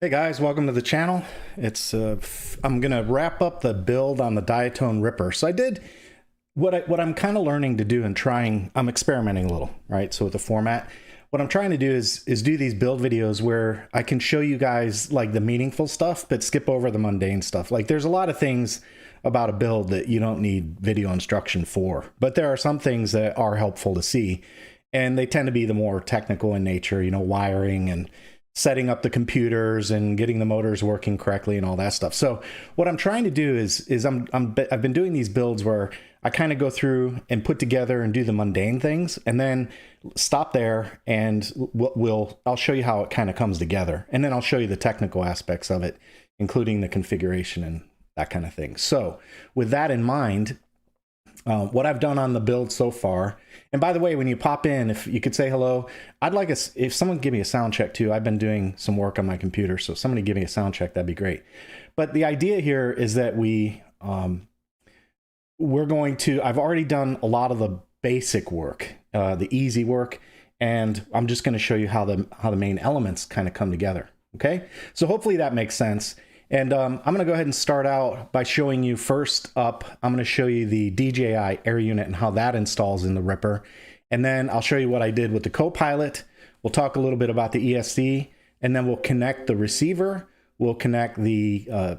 Hey guys, welcome to the channel. I'm gonna wrap up the build on the Diatone Ripper. So I did what I'm kind of learning to do and trying. I'm experimenting a little, right? So with the format, what I'm trying to do is do these build videos where I can show you guys like the meaningful stuff, but skip over the mundane stuff. Like there's a lot of things about a build that you don't need video instruction for, but there are some things that are helpful to see, and they tend to be the more technical in nature. You know, wiring and setting up the computers and getting the motors working correctly and all that stuff. So what I'm trying to do is I've been doing these builds where I kind of go through and put together and do the mundane things and then stop there, and I'll show you how it kind of comes together, and then I'll show you the technical aspects of it, including the configuration and that kind of thing. So with that in mind, what I've done on the build so far, and by the way, when you pop in, if you could say hello, I'd like if someone give me a sound check too. I've been doing some work on my computer, so somebody give me a sound check, that'd be great. But the idea here is that I've already done a lot of the basic work, the easy work, and I'm just going to show you how the main elements kind of come together. Okay, so hopefully that makes sense. And I'm going to go ahead and start out by showing you first up. I'm going to show you the DJI Air Unit and how that installs in the Ripper. And then I'll show you what I did with the Copilot. We'll talk a little bit about the ESC, and then we'll connect the receiver. We'll connect the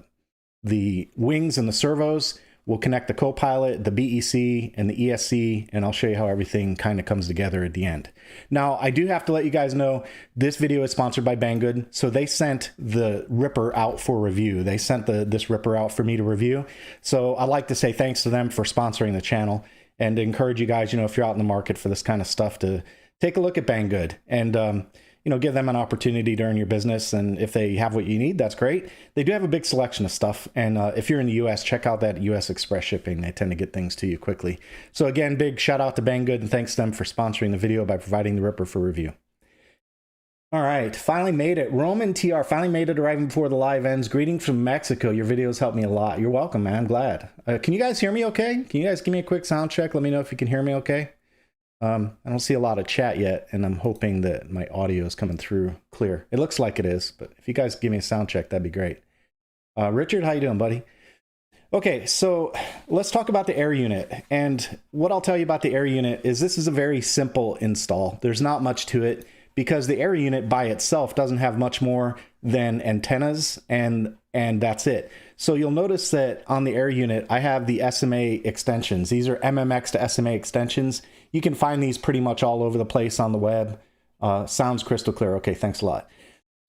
wings and the servos. We'll connect the Copilot, the BEC, and the ESC, and I'll show you how everything kind of comes together at the end. Now, I do have to let you guys know, this video is sponsored by Banggood. So they sent the Ripper out for review. They sent this Ripper out for me to review. So I'd like to say thanks to them for sponsoring the channel, and to encourage you guys, you know, if you're out in the market for this kind of stuff, to take a look at Banggood and, you know, give them an opportunity to earn your business. And if they have what you need, that's great. They do have a big selection of stuff. And if you're in the US, check out that US Express shipping. They tend to get things to you quickly. So again, big shout out to Banggood, and thanks to them for sponsoring the video by providing the Ripper for review. All right, finally made it. Roman TR, finally made it, arriving before the live ends. Greetings from Mexico. Your videos help me a lot. You're welcome, man. I'm glad. Can you guys hear me okay? Can you guys give me a quick sound check? Let me know if you can hear me okay. I don't see a lot of chat yet, and I'm hoping that my audio is coming through clear. It looks like it is, but if you guys give me a sound check, that'd be great. Richard, how you doing, buddy? Okay, so let's talk about the Air Unit. And what I'll tell you about the Air Unit is this is a very simple install. There's not much to it, because the Air Unit by itself doesn't have much more than antennas, and that's it. So you'll notice that on the Air Unit, I have the SMA extensions. These are MMX to SMA extensions. You can find these pretty much all over the place on the web. Sounds crystal clear. Okay, thanks a lot.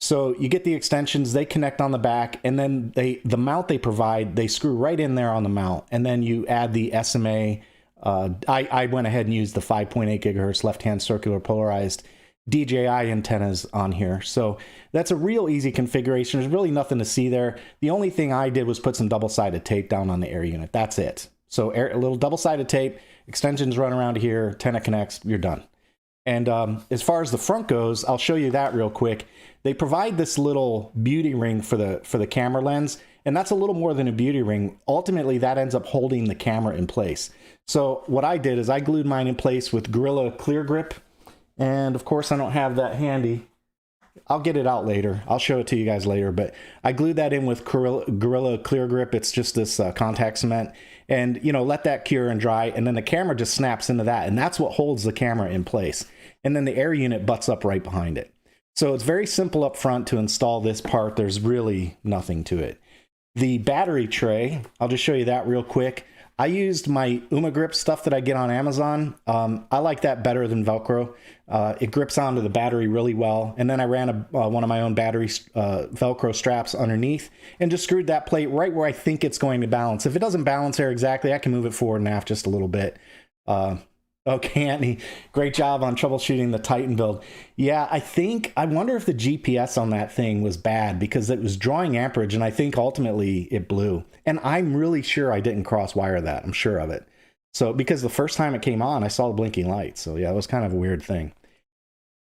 So you get the extensions, they connect on the back, and then the mount they provide, they screw right in there on the mount, and then you add the SMA. I went ahead and used the 5.8 gigahertz left-hand circular polarized DJI antennas on here. So that's a real easy configuration. There's really nothing to see there. The only thing I did was put some double-sided tape down on the Air Unit. That's it. So a little double-sided tape, extensions run around here, antenna connects, you're done. And as far as the front goes, I'll show you that real quick. They provide this little beauty ring for the camera lens, and that's a little more than a beauty ring. Ultimately, that ends up holding the camera in place. So what I did is I glued mine in place with Gorilla Clear Grip. And of course, I don't have that handy. I'll get it out later. I'll show it to you guys later, but I glued that in with Gorilla Clear Grip. It's just this contact cement, and you know, let that cure and dry, and then the camera just snaps into that, and that's what holds the camera in place. And then the Air Unit butts up right behind it. So it's very simple up front to install this part. There's really nothing to it. The battery tray, I'll just show you that real quick. I used my Grip stuff that I get on Amazon. I like that better than Velcro. It grips onto the battery really well. And then I ran one of my own battery Velcro straps underneath and just screwed that plate right where I think it's going to balance. If it doesn't balance there exactly, I can move it forward and aft just a little bit. Okay, Anthony, great job on troubleshooting the Titan build. Yeah, I wonder if the GPS on that thing was bad, because it was drawing amperage, and I think ultimately it blew. And I'm really sure I didn't cross wire that. I'm sure of it. So, because the first time it came on, I saw the blinking light. So yeah, it was kind of a weird thing.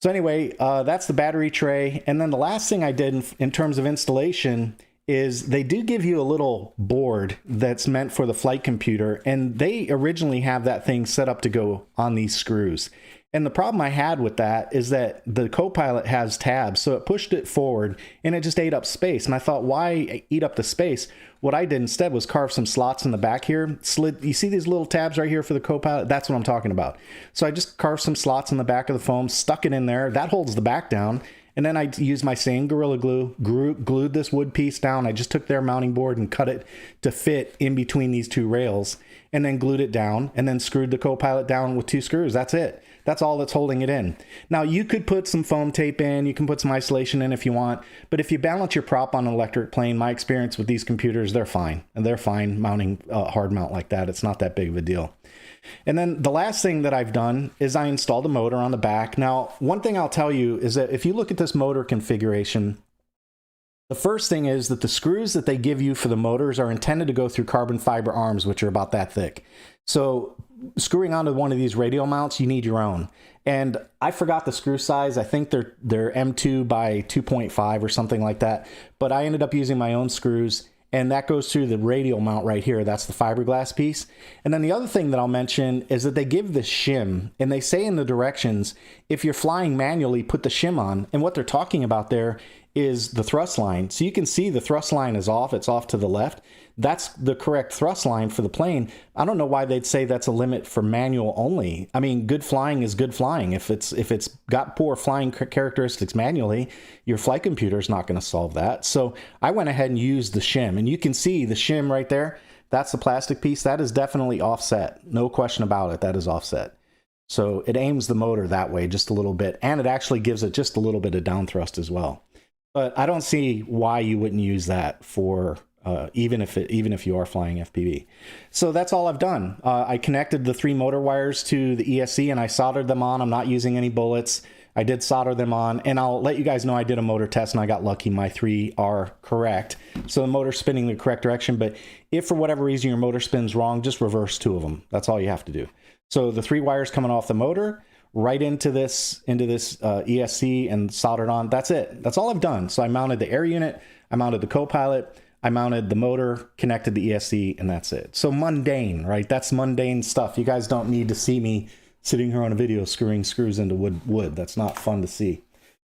So anyway, that's the battery tray. And then the last thing I did in terms of installation is they do give you a little board that's meant for the flight computer, and they originally have that thing set up to go on these screws. And the problem I had with that is that the Copilot has tabs, so it pushed it forward and it just ate up space. And I thought, why eat up the space? What I did instead was carve some slots in the back here. You see these little tabs right here for the Copilot? That's what I'm talking about. So I just carved some slots in the back of the foam, stuck it in there. That holds the back down. And then I used my same Gorilla Glue, glued this wood piece down. I just took their mounting board and cut it to fit in between these two rails, and then glued it down, and then screwed the Copilot down with 2 screws. That's it. That's all that's holding it in. Now, you could put some foam tape in, you can put some isolation in if you want, but if you balance your prop on an electric plane, my experience with these computers, they're fine. And they're fine mounting hard mount like that. It's not that big of a deal. And then the last thing that I've done is I installed a motor on the back. Now, one thing I'll tell you is that if you look at this motor configuration, the first thing is that the screws that they give you for the motors are intended to go through carbon fiber arms, which are about that thick. So screwing onto one of these radial mounts, you need your own. And I forgot the screw size. I think they're M2 by 2.5 or something like that. But I ended up using my own screws, and that goes through the radial mount right here. That's the fiberglass piece. And then the other thing that I'll mention is that they give this shim, and they say in the directions, if you're flying manually, put the shim on. And what they're talking about there is the thrust line. So you can see the thrust line is off. It's off to the left. That's the correct thrust line for the plane. I don't know why they'd say that's a limit for manual only. I mean, good flying is good flying. If it's got poor flying characteristics manually, your flight computer is not going to solve that. So I went ahead and used the shim, and you can see the shim right there. That's the plastic piece. That is definitely offset. No question about it. That is offset. So it aims the motor that way just a little bit, and it actually gives it just a little bit of down thrust as well. But I don't see why you wouldn't use that for even if you are flying FPV. So that's all I've done. I connected the 3 motor wires to the ESC and I soldered them on. I'm not using any bullets. I did solder them on, and I'll let you guys know I did a motor test and I got lucky. My 3 are correct. So the motor's spinning the correct direction, but if for whatever reason your motor spins wrong, just reverse 2 of them. That's all you have to do. So the 3 wires coming off the motor right into this ESC and soldered on. That's it. That's all I've done. So I mounted the air unit, I mounted the Copilot, I mounted the motor, connected the ESC, and that's it. So mundane, right? That's mundane stuff. You guys don't need to see me sitting here on a video screwing screws into wood. That's not fun to see.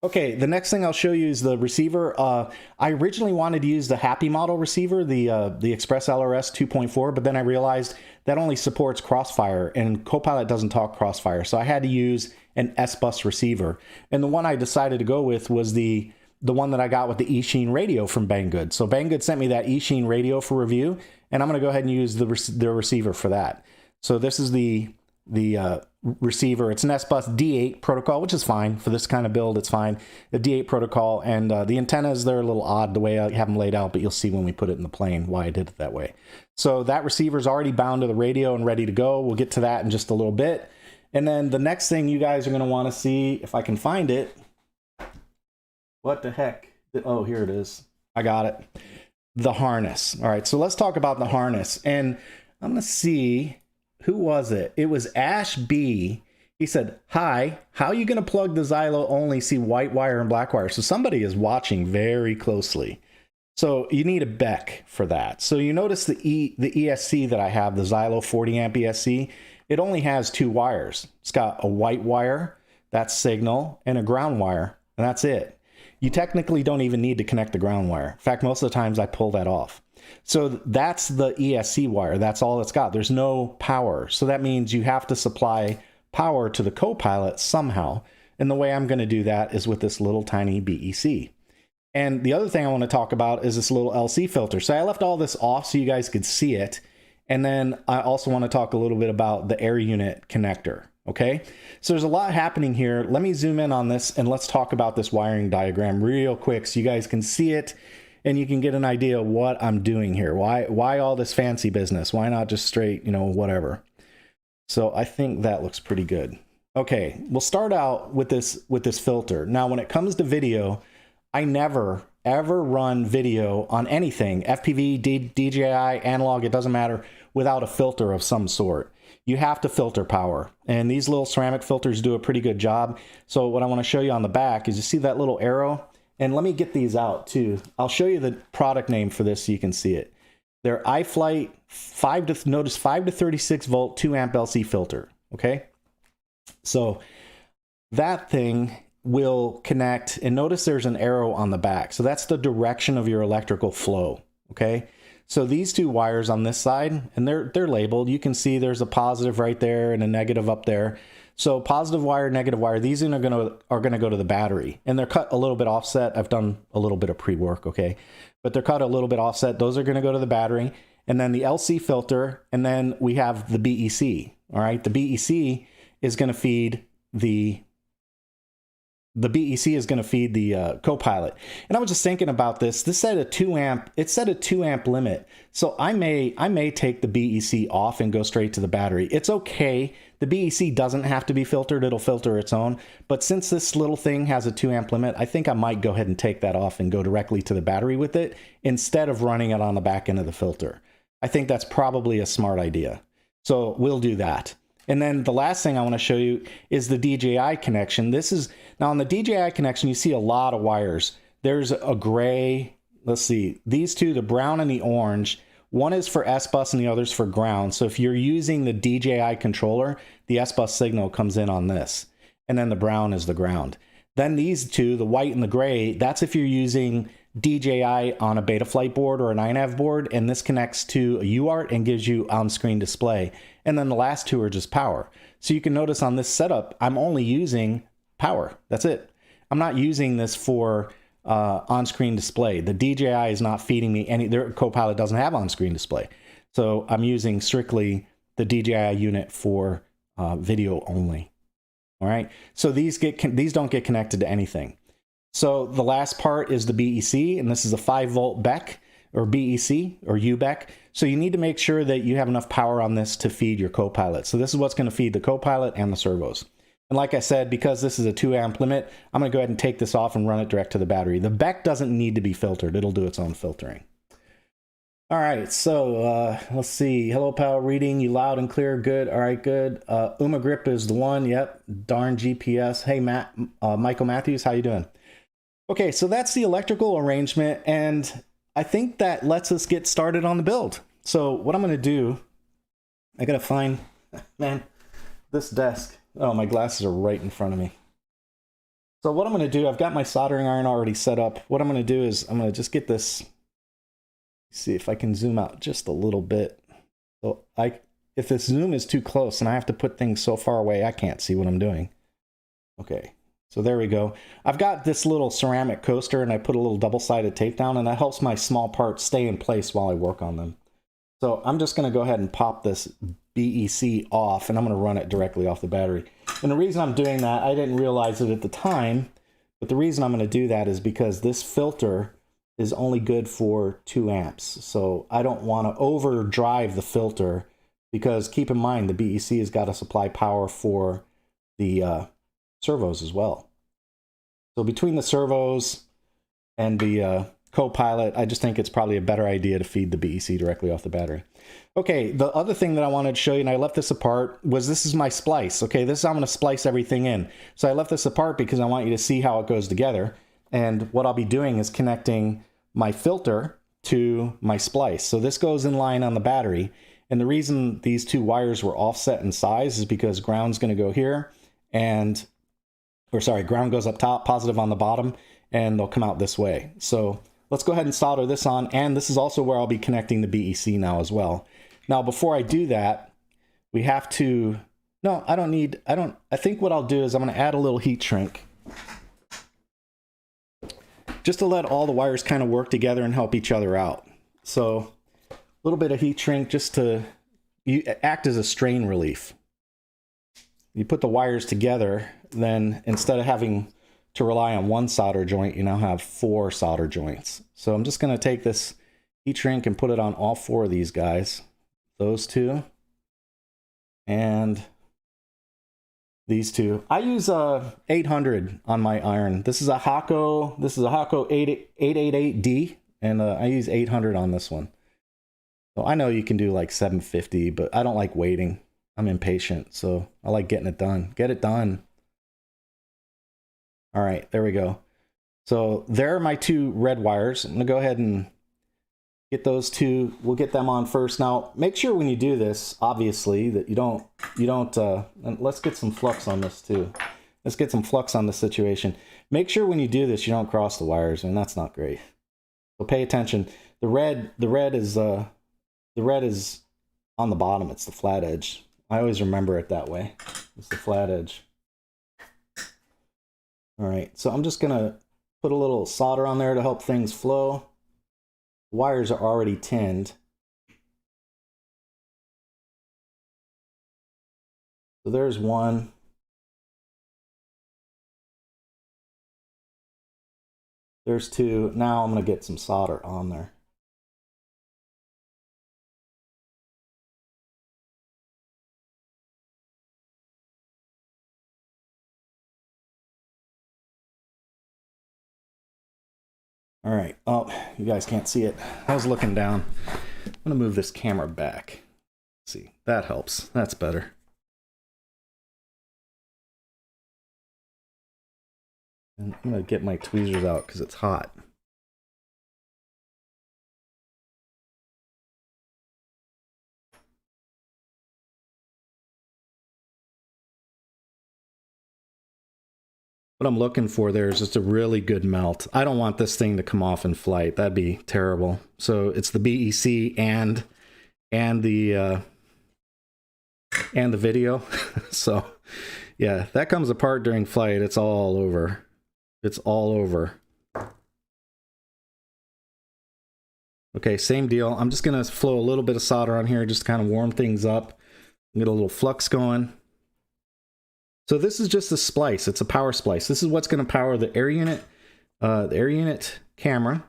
Okay, the next thing I'll show you is the receiver. I originally wanted to use the Happy model receiver, the Express LRS 2.4, but then I realized that only supports Crossfire, and Copilot doesn't talk Crossfire, so I had to use an S-Bus receiver. And the one I decided to go with was the one that I got with the eSheen radio from Banggood. So Banggood sent me that eSheen radio for review, and I'm going to go ahead and use the receiver for that. So this is the receiver. It's an S-Bus D8 protocol, which is fine for this kind of build. It's fine. The D8 protocol, and the antennas, they're a little odd the way I have them laid out, but you'll see when we put it in the plane why I did it that way. So that receiver is already bound to the radio and ready to go. We'll get to that in just a little bit. And then the next thing you guys are going to want to see, if I can find it. What the heck? Oh, here it is. I got it. The harness. All right, so let's talk about the harness. And I'm going to see, who was it? It was Ash B. He said, hi, how are you going to plug the Xylo only see white wire and black wire? So somebody is watching very closely. So you need a BEC for that. So you notice the ESC that I have, the Xylo 40 amp ESC, it only has 2 wires. It's got a white wire, that's signal, and a ground wire, and that's it. You technically don't even need to connect the ground wire. In fact, most of the times I pull that off. So that's the ESC wire. That's all it's got. There's no power. So that means you have to supply power to the Copilot somehow. And the way I'm going to do that is with this little tiny BEC. And the other thing I want to talk about is this little LC filter. So I left all this off so you guys could see it. And then I also want to talk a little bit about the air unit connector. Okay, so there's a lot happening here. Let me zoom in on this and let's talk about this wiring diagram real quick so you guys can see it and you can get an idea of what I'm doing here. Why all this fancy business? Why not just straight, whatever? So I think that looks pretty good. Okay, we'll start out with this filter. Now, when it comes to video, I never ever run video on anything, FPV, DJI, analog, it doesn't matter, without a filter of some sort. You have to filter power, and these little ceramic filters do a pretty good job. So what I want to show you on the back is, you see that little arrow? And let me get these out too. I'll show you the product name for this so you can see it. They're iFlight 5 to 36 volt 2 amp LC filter. Okay, so that thing will connect, and notice there's an arrow on the back. So that's the direction of your electrical flow, okay? So these two wires on this side, and they're labeled. You can see there's a positive right there and a negative up there. So positive wire, negative wire, these are gonna go to the battery, and they're cut a little bit offset. I've done a little bit of pre-work, okay? But they're cut a little bit offset. Those are gonna go to the battery, and then the LC filter, and then we have the BEC, all right? The BEC is gonna feed the BEC is going to feed the Copilot. And I was just thinking about this. This said a 2 amp. It said a 2 amp limit. So I may take the BEC off and go straight to the battery. It's okay. The BEC doesn't have to be filtered. It'll filter its own. But since this little thing has a 2 amp limit, I think I might go ahead and take that off and go directly to the battery with it instead of running it on the back end of the filter. I think that's probably a smart idea. So we'll do that. And then the last thing I want to show you is the DJI connection. This is, now on the DJI connection, you see a lot of wires. There's a gray, let's see, these two, the brown and the orange, one is for S-Bus and the other's for ground. So if you're using the DJI controller, the S-Bus signal comes in on this. And then the brown is the ground. Then these two, the white and the gray, that's if you're using DJI on a Betaflight board or an iNav board, and this connects to a UART and gives you on-screen display. And then the last two are just power. So you can notice on this setup, I'm only using power. That's it. I'm not using this for on-screen display. The DJI is not feeding me any, their Copilot doesn't have on-screen display. So I'm using strictly the DJI unit for video only. All right. So these don't get connected to anything. So the last part is the BEC, and this is a 5-volt BEC or BEC or UBEC. So you need to make sure that you have enough power on this to feed your Copilot. So this is what's going to feed the Copilot and the servos. And like I said, because this is a 2 amp limit, I'm going to go ahead and take this off and run it direct to the battery. The BEC doesn't need to be filtered. It'll do its own filtering. All right, so let's see. Hello, pal. Reading you loud and clear. Good. All right, good. Grip is the one. Yep. Darn GPS. Hey, Matt. Michael Matthews, how you doing? Okay, so that's the electrical arrangement, and I think that lets us get started on the build. So what I'm going to do, I got to find, man, this desk. Oh, my glasses are right in front of me. So what I'm going to do, I've got my soldering iron already set up. What I'm going to do is I'm going to just get this, see if I can zoom out just a little bit. So if this zoom is too close and I have to put things so far away, I can't see what I'm doing. Okay. So there we go. I've got this little ceramic coaster and I put a little double-sided tape down, and that helps my small parts stay in place while I work on them. So I'm just going to go ahead and pop this BEC off, and I'm going to run it directly off the battery. And the reason I'm doing that, I didn't realize it at the time, but the reason I'm going to do that is because this filter is only good for 2 amps. So I don't want to overdrive the filter, because keep in mind the BEC has got to supply power for the servos as well. So between the servos and the Copilot, I just think it's probably a better idea to feed the BEC directly off the battery. Okay, the other thing that I wanted to show you, and I left this apart, was this is my splice. Okay, this is how I'm going to splice everything in. So I left this apart because I want you to see how it goes together. And what I'll be doing is connecting my filter to my splice. So this goes in line on the battery. And the reason these two wires were offset in size is because ground's going to go here, and ground goes up top, positive on the bottom, and they'll come out this way. So let's go ahead and solder this on, and this is also where I'll be connecting the BEC now as well. Now, before I do that, we have to, no, I think what I'll do is I'm going to add a little heat shrink, just to let all the wires kind of work together and help each other out. So a little bit of heat shrink just to act as a strain relief. You put the wires together, then instead of having to rely on one solder joint, you now have 4 solder joints. So I'm just going to take this heat shrink and put it on all 4 of these guys. Those 2 and these 2. I use 800 on my iron. This is a Hakko 888D, and I use 800 on this one. So I know you can do like 750, but I don't like waiting. I'm impatient, so I like getting it done. Get it done. All right, there we go. So there are my 2 red wires. I'm gonna go ahead and get those 2. We'll get them on first. Now, make sure when you do this, obviously, that you don't, and let's get some flux on this too. Let's get some flux on the situation. Make sure when you do this, you don't cross the wires, and that's not great. So pay attention. The red is on the bottom. It's the flat edge. I always remember it that way. It's the flat edge. All right, so I'm just gonna put a little solder on there to help things flow. The wires are already tinned. So there's one. There's two. Now I'm gonna get some solder on there. All right, oh, you guys can't see it. I was looking down. I'm gonna move this camera back. Let's see, that helps. That's better. And I'm gonna get my tweezers out because it's hot. What I'm looking for there is just a really good melt. I don't want this thing to come off in flight. That'd be terrible. So it's the BEC and the video. So yeah, that comes apart during flight. It's all over. It's all over. Okay, same deal. I'm just gonna flow a little bit of solder on here just to kind of warm things up, get a little flux going. So this is just a splice. It's a power splice. This is what's going to power the air unit camera,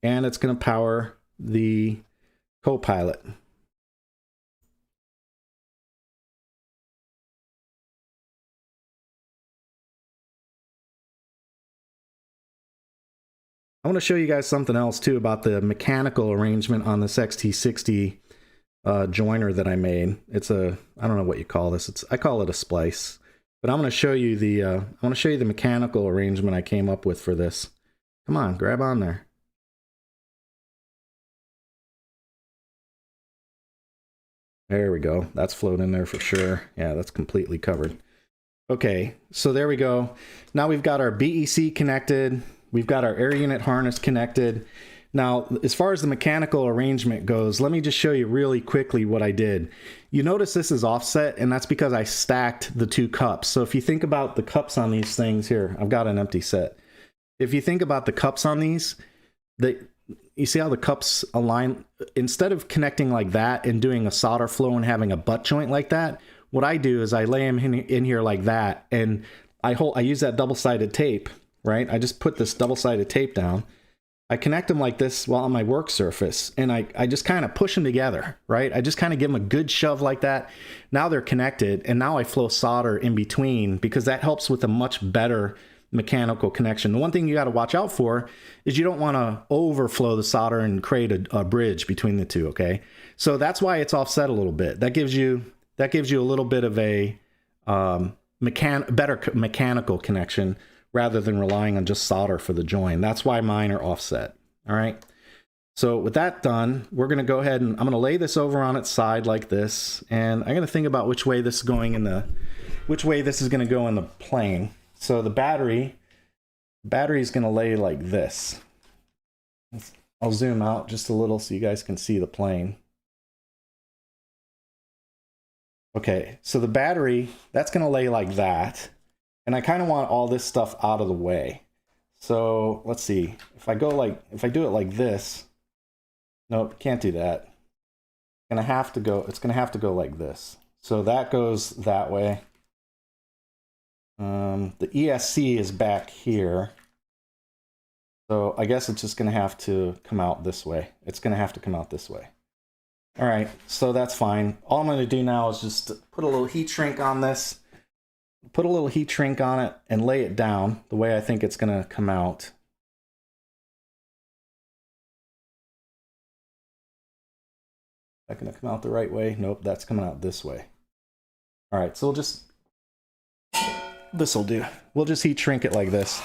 and it's going to power the Copilot. I want to show you guys something else too about the mechanical arrangement on this XT60 joiner that I made. It's a, I don't know what you call this. I call it a splice. But I'm going to show you the mechanical arrangement I came up with for this. Come on, grab on there. There we go. That's flowed in there for sure. Yeah, that's completely covered. Okay, so there we go. Now we've got our BEC connected. We've got our air unit harness connected. Now, as far as the mechanical arrangement goes, let me just show you really quickly what I did. You notice this is offset, and that's because I stacked the two cups. So if you think about the cups on these things here, I've got an empty set. If you think about the cups on these, you see how the cups align? Instead of connecting like that and doing a solder flow and having a butt joint like that, what I do is I lay them in here like that, and I use that double-sided tape, right? I just put this double-sided tape down. I connect them like this while on my work surface, and I just kind of push them together, right? I just kind of give them a good shove like that. Now they're connected, and now I flow solder in between because that helps with a much better mechanical connection. The one thing you got to watch out for is you don't want to overflow the solder and create a bridge between the two, okay? So that's why it's offset a little bit. That gives you a little bit of a better mechanical connection, rather than relying on just solder for the join. That's why mine are offset. All right. So with that done, we're going to go ahead and I'm going to lay this over on its side like this, and I'm going to think about which way this is going in the plane. So the battery is going to lay like this. I'll zoom out just a little so you guys can see the plane. Okay, so the battery, that's going to lay like that. And I kind of want all this stuff out of the way. So let's see. If I do it like this, nope, can't do that. It's gonna have to go like this. So that goes that way. The ESC is back here. So I guess it's just gonna have to come out this way. It's gonna have to come out this way. All right, so that's fine. All I'm gonna do now is just put a little heat shrink on this. Put a little heat shrink on it and lay it down the way I think it's going to come out. Is that going to come out the right way? Nope, that's coming out this way. All right, so this will do. We'll just heat shrink it like this.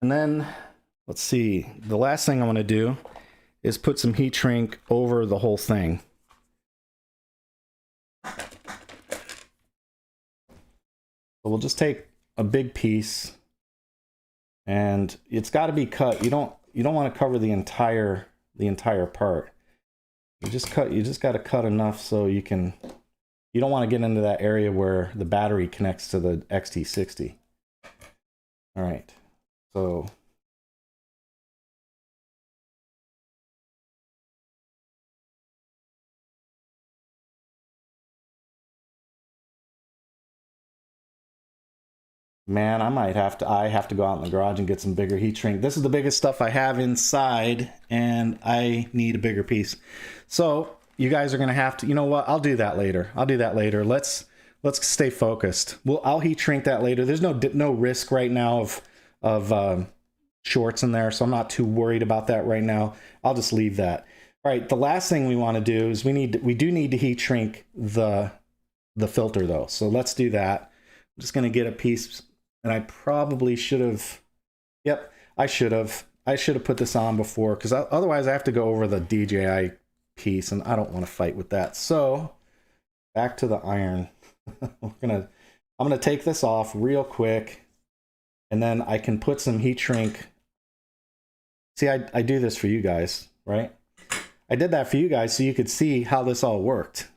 And then, let's see, the last thing I want to do is put some heat shrink over the whole thing. So we'll just take a big piece, and it's got to be cut. You don't want to cover the entire part. You just got to cut enough so you don't want to get into that area where the battery connects to the XT60. All right, so man, I have to go out in the garage and get some bigger heat shrink. This is the biggest stuff I have inside, and I need a bigger piece. So you guys are gonna have to, you know what? I'll do that later. Let's stay focused. I'll heat shrink that later. There's no risk right now of shorts in there, so I'm not too worried about that right now. I'll just leave that. All right, the last thing we want to do is we do need to heat shrink the filter though. So let's do that. I'm just gonna get a piece. And I probably should have, yep, I should have put this on before, because otherwise I have to go over the DJI piece, and I don't want to fight with that. So back to the iron. I'm gonna take this off real quick, and then I can put some heat shrink. See, I do this for you guys, right? I did that for you guys so you could see how this all worked.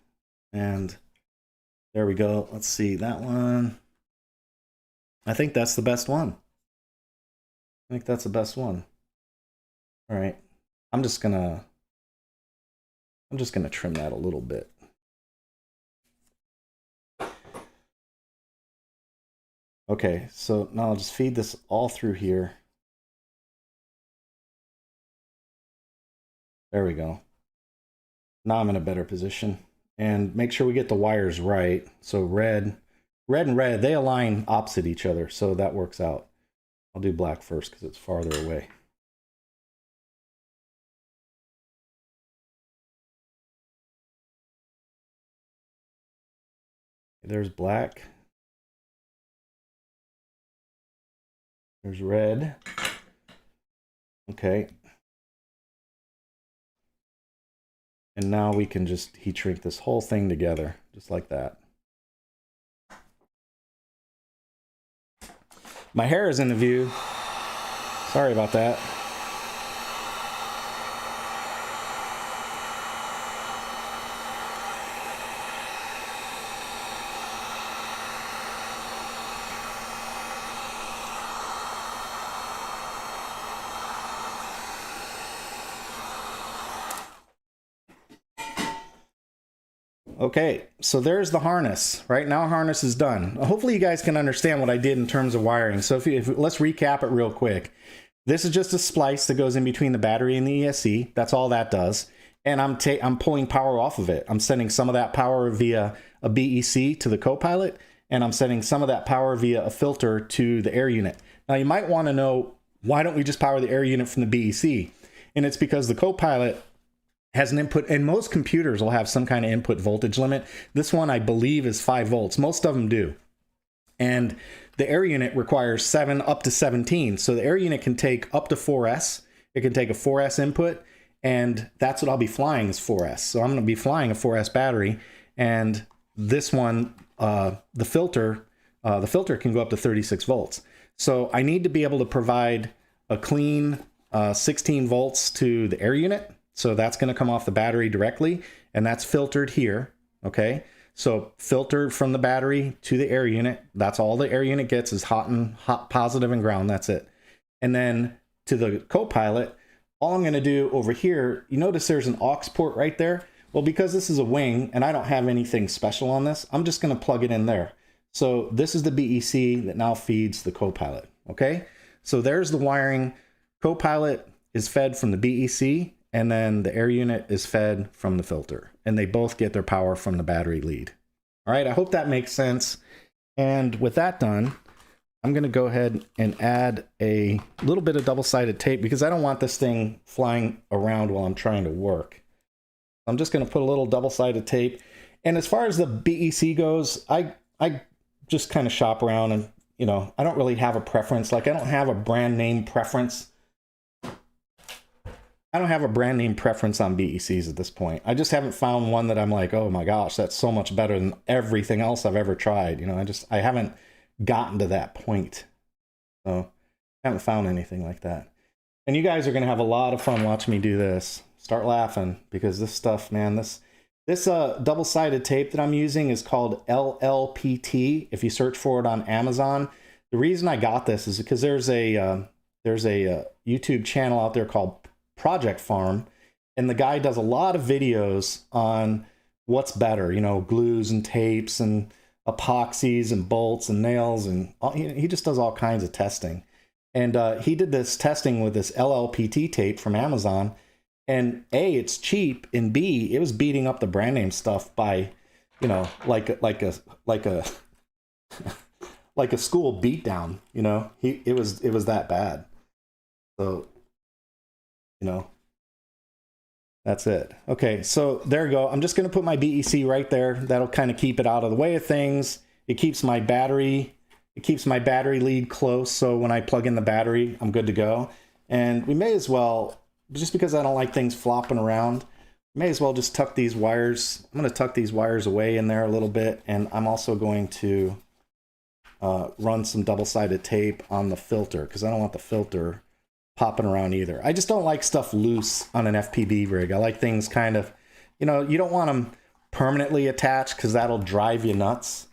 And there we go. Let's see that one. I think that's the best one. All right, I'm just gonna trim that a little bit. Okay, so now I'll just feed this all through here. There we go. Now I'm in a better position. And make sure we get the wires right. So red and red, they align opposite each other, so that works out. I'll do black first because it's farther away. There's black. There's red. Okay. And now we can just heat shrink this whole thing together, just like that. My hair is in the view. Sorry about that. Okay, so there's the harness. Right now, harness is done. Hopefully you guys can understand what I did in terms of wiring. So let's recap it real quick. This is just a splice that goes in between the battery and the ESC. That's all that does. And I'm pulling power off of it. I'm sending some of that power via a BEC to the Copilot, and I'm sending some of that power via a filter to the air unit. Now you might want to know, why don't we just power the air unit from the BEC? And it's because the Copilot has an input, and most computers will have some kind of input voltage limit. This one, I believe, is 5 volts. Most of them do. And the air unit requires 7 up to 17. So the air unit can take up to 4S. It can take a 4S input, and that's what I'll be flying is 4S. So I'm going to be flying a 4S battery, and this one, the filter can go up to 36 volts. So I need to be able to provide a clean 16 volts to the air unit. So that's going to come off the battery directly, and that's filtered here, okay? So filtered from the battery to the air unit. That's all the air unit gets is hot, positive, and ground. That's it. And then to the Copilot, all I'm going to do over here, you notice there's an aux port right there. Well, because this is a wing and I don't have anything special on this, I'm just going to plug it in there. So this is the BEC that now feeds the Copilot, okay? So there's the wiring. Copilot is fed from the BEC, and then the air unit is fed from the filter, and they both get their power from the battery lead. All right, I hope that makes sense. And with that done, I'm going to go ahead and add a little bit of double-sided tape because I don't want this thing flying around while I'm trying to work. I'm just going to put a little double-sided tape. And as far as the BEC goes, I just kind of shop around, and I don't really have a preference. Like, I don't have a brand name preference. I don't have a brand name preference on BECs at this point. I just haven't found one that I'm like, oh my gosh, that's so much better than everything else I've ever tried. You know, I haven't gotten to that point. So I haven't found anything like that. And you guys are going to have a lot of fun watching me do this. Start laughing, because this stuff, man, this double-sided tape that I'm using is called LLPT. If you search for it on Amazon, the reason I got this is because there's a YouTube channel out there called Project Farm, and the guy does a lot of videos on what's better, you know, glues and tapes and epoxies and bolts and nails, and he just does all kinds of testing. And he did this testing with this LLPT tape from Amazon, and A, it's cheap, and B, it was beating up the brand name stuff by, you know, like a like a school beatdown. You know, it was that bad. So, you know, that's it. Okay, so there you go. I'm just going to put my BEC right there. That'll kind of keep it out of the way of things. It keeps my battery lead close, so when I plug in the battery, I'm good to go. And we may as well, just because I don't like things flopping around, may as well just tuck these wires. I'm going to tuck these wires away in there a little bit, and I'm also going to run some double-sided tape on the filter, because I don't want the filter popping around either. I just don't like stuff loose on an FPV rig. I like things kind of, you know, you don't want them permanently attached because that'll drive you nuts,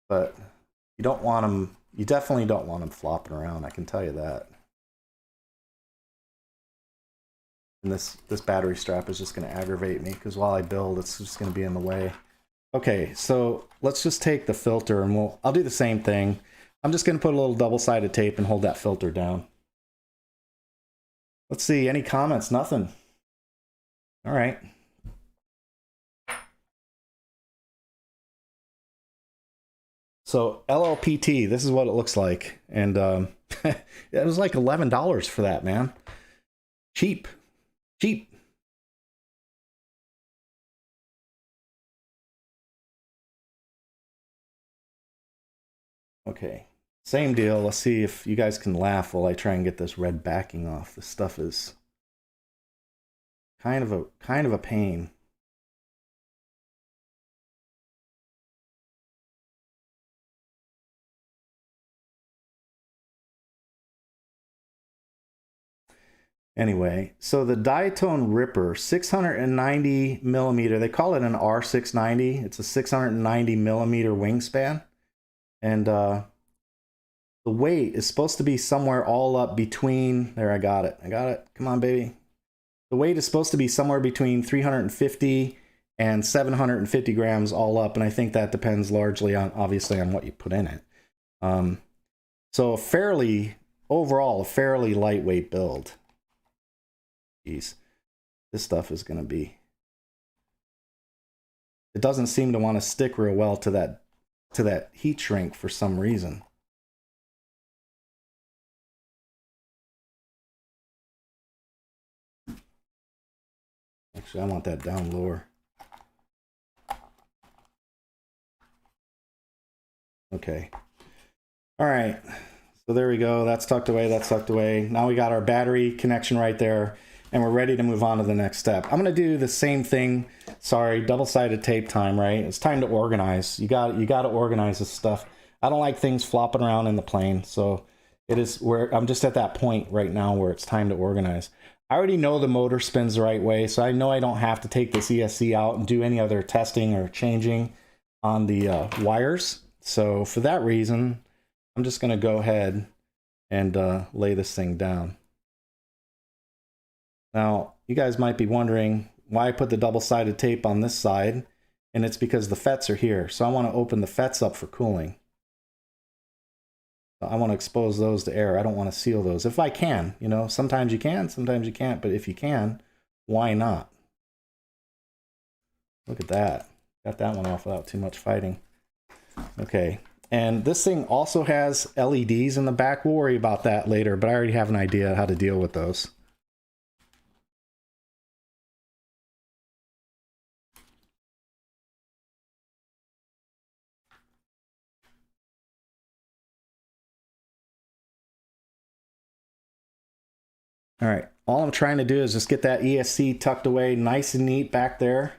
but you don't want them, you definitely don't want them flopping around, I can tell you that. And this battery strap is just going to aggravate me, because while I build, it's just going to be in the way. Okay, so let's just take the filter, and I'll do the same thing. I'm just going to put a little double-sided tape and hold that filter down. Let's see, any comments? Nothing. All right. So LLPT, this is what it looks like. And it was like $11 for that, man. Cheap. Cheap. Okay. Same deal. Let's see if you guys can laugh while I try and get this red backing off. This stuff is kind of a pain. Anyway, so the Diatone Ripper, 690 millimeter, they call it an R690. It's a 690 millimeter wingspan. And the weight is supposed to be somewhere all up between, there, I got it. Come on, baby. The weight is supposed to be somewhere between 350 and 750 grams all up. And I think that depends largely on, obviously, on what you put in it. So overall, a fairly lightweight build. Jeez, this stuff is going to be, it doesn't seem to want to stick real well to that heat shrink for some reason. Actually, I want that down lower. Okay. All right. So there we go. That's tucked away. That's tucked away. Now we got our battery connection right there, and we're ready to move on to the next step. I'm going to do the same thing. Sorry, double-sided tape time, right? It's time to organize. You got to organize this stuff. I don't like things flopping around in the plane, so it is where I'm just at that point right now where it's time to organize. I already know the motor spins the right way, so I know I don't have to take this ESC out and do any other testing or changing on the wires. So for that reason, I'm just going to go ahead and lay this thing down. Now, you guys might be wondering why I put the double-sided tape on this side, and it's because the FETs are here. So I want to open the FETs up for cooling. I want to expose those to air. I don't want to seal those. If I can, you know, sometimes you can, sometimes you can't, but if you can, why not? Look at that. Got that one off without too much fighting. Okay. And this thing also has LEDs in the back. We'll worry about that later, but I already have an idea how to deal with those. All right, all I'm trying to do is just get that ESC tucked away nice and neat back there.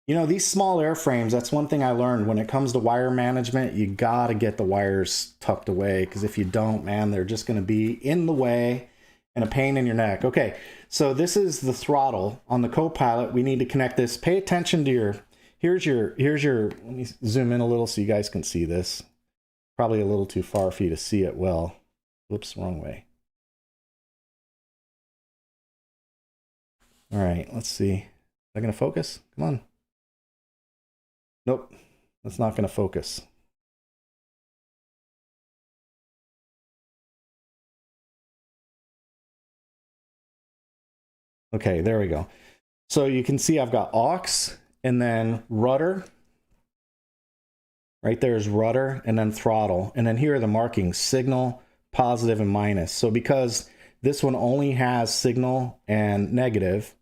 You know, these small airframes, that's one thing I learned when it comes to wire management. You gotta get the wires tucked away, because if you don't, man, they're just gonna be in the way and a pain in your neck. Okay, so this is the throttle on the Copilot. We need to connect this. Pay attention to your, here's your, let me zoom in a little so you guys can see this. Probably a little too far for you to see it well. Whoops, wrong way. All right, let's see. Is that gonna focus? Come on. Nope, that's not going to focus. Okay, there we go. So you can see I've got aux and then rudder. Right there is rudder and then throttle. And then here are the markings, signal, positive, and minus. So because this one only has signal and negative,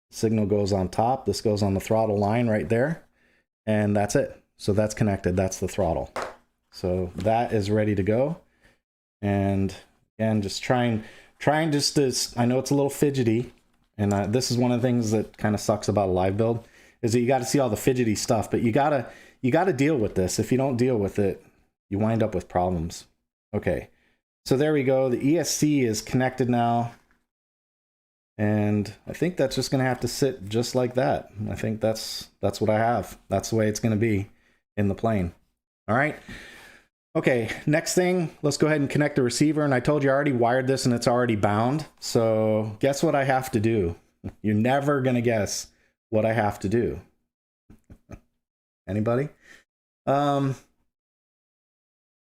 signal goes on top, this goes on the throttle line right there. And that's it. So that's connected. That's the throttle. So that is ready to go. And again, just trying just to, I know it's a little fidgety, and this is one of the things that kind of sucks about a live build, is that you got to see all the fidgety stuff, but you gotta deal with this. If you don't deal with it, you wind up with problems. Okay, so there we go. The ESC is connected now. And I think that's just going to have to sit just like that. I think that's what I have. That's the way it's going to be in the plane. All right. Okay, next thing, let's go ahead and connect the receiver. And I told you I already wired this and it's already bound. So guess what I have to do? You're never going to guess what I have to do. Anybody? You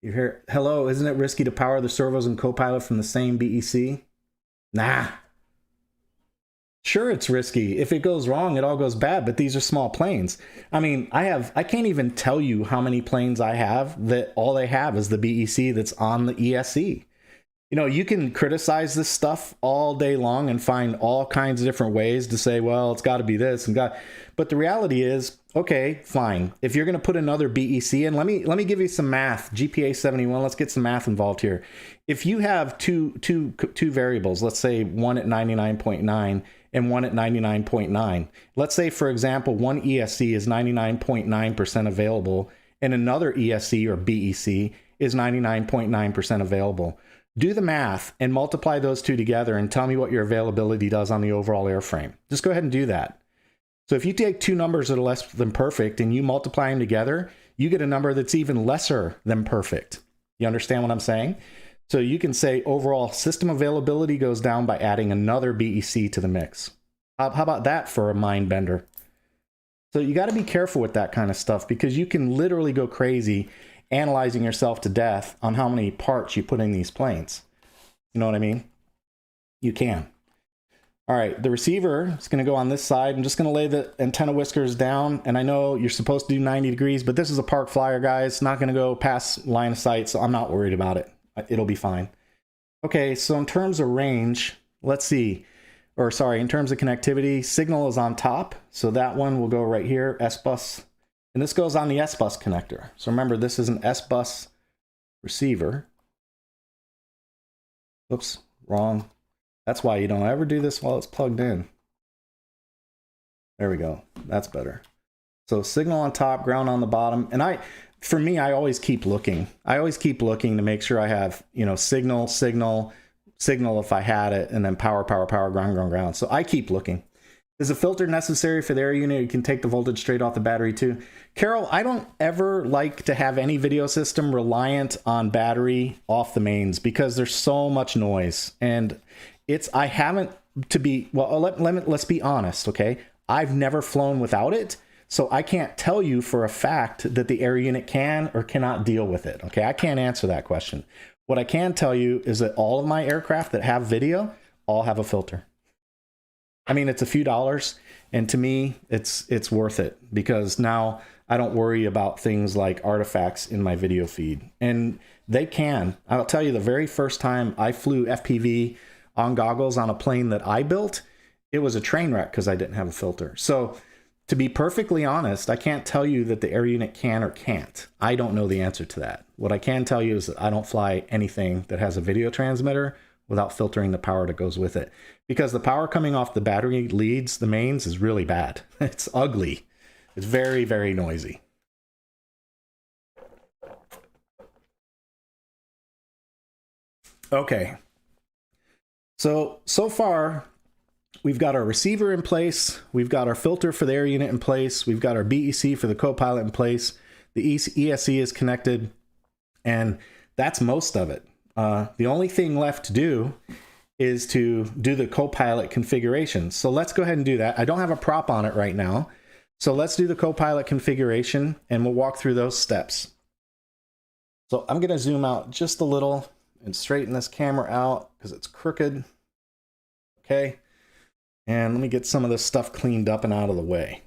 hear, hello, isn't it risky to power the servos and Copilot from the same BEC? Nah. Sure, it's risky. If it goes wrong, it all goes bad, but these are small planes. I mean, I can't even tell you how many planes I have that all they have is the BEC that's on the ESC. You know, you can criticize this stuff all day long and find all kinds of different ways to say, well, it's got to be this and but the reality is, okay, fine. If you're going to put another BEC in, let me give you some math. GPA 71, let's get some math involved here. If you have two variables, let's say one at 99.9 and one at 99.9. Let's say, for example, one ESC is 99.9% available and another ESC or BEC is 99.9% available. Do the math and multiply those two together and tell me what your availability does on the overall airframe. Just go ahead and do that. So if you take two numbers that are less than perfect and you multiply them together, you get a number that's even lesser than perfect. You understand what I'm saying? So you can say overall system availability goes down by adding another BEC to the mix. How about that for a mind bender? So you got to be careful with that kind of stuff, because you can literally go crazy analyzing yourself to death on how many parts you put in these planes. You know what I mean? You can. All right, the receiver is going to go on this side. I'm just going to lay the antenna whiskers down, and I know you're supposed to do 90 degrees, but this is a park flyer, guys. Not going to go past line of sight, so I'm not worried about it. It'll be fine. Okay, so in terms of range, let's see. Or sorry, in terms of connectivity, signal is on top. So that one will go right here, S-bus. And this goes on the S-bus connector. So remember, this is an S-bus receiver. Oops, wrong. That's why you don't ever do this while it's plugged in. There we go. That's better. So signal on top, ground on the bottom. And for me, I always keep looking. I always keep looking to make sure I have, you know, signal if I had it, and then power, ground. So I keep looking. Is a filter necessary for the air unit? You can take the voltage straight off the battery too. Carol, I don't ever like to have any video system reliant on battery off the mains, because there's so much noise. And let's be honest, okay? I've never flown without it. So I can't tell you for a fact that the air unit can or cannot deal with it. Okay, I can't answer that question. What I can tell you is that all of my aircraft that have video all have a filter. I mean, it's a few dollars, and to me, it's worth it, because now I don't worry about things like artifacts in my video feed. And they can. I'll tell you, the very first time I flew FPV on goggles on a plane that I built, it was a train wreck because I didn't have a filter. So to be perfectly honest, I can't tell you that the air unit can or can't. I don't know the answer to that. What I can tell you is that I don't fly anything that has a video transmitter without filtering the power that goes with it. Because the power coming off the battery leads, the mains, is really bad. It's ugly. It's very, very noisy. Okay. So far, we've got our receiver in place. We've got our filter for the air unit in place. We've got our BEC for the Copilot in place. The ESC is connected. And that's most of it. The only thing left to do is to do the Copilot configuration. So let's go ahead and do that. I don't have a prop on it right now. So let's do the Copilot configuration and we'll walk through those steps. So I'm going to zoom out just a little and straighten this camera out because it's crooked. Okay. And let me get some of this stuff cleaned up and out of the way.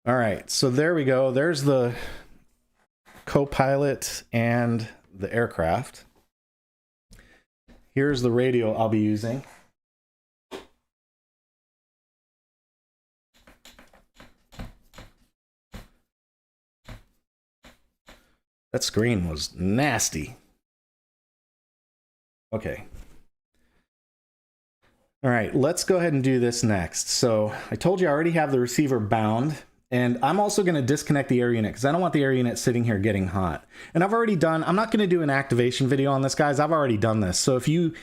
All right. So there we go. There's the Copilot and the aircraft. Here's the radio I'll be using. That screen was nasty. Okay. All right, let's go ahead and do this next. So I told you I already have the receiver bound, and I'm also going to disconnect the air unit because I don't want the air unit sitting here getting hot. And I've already done, I'm not going to do an activation video on this, guys. I've already done this. So if you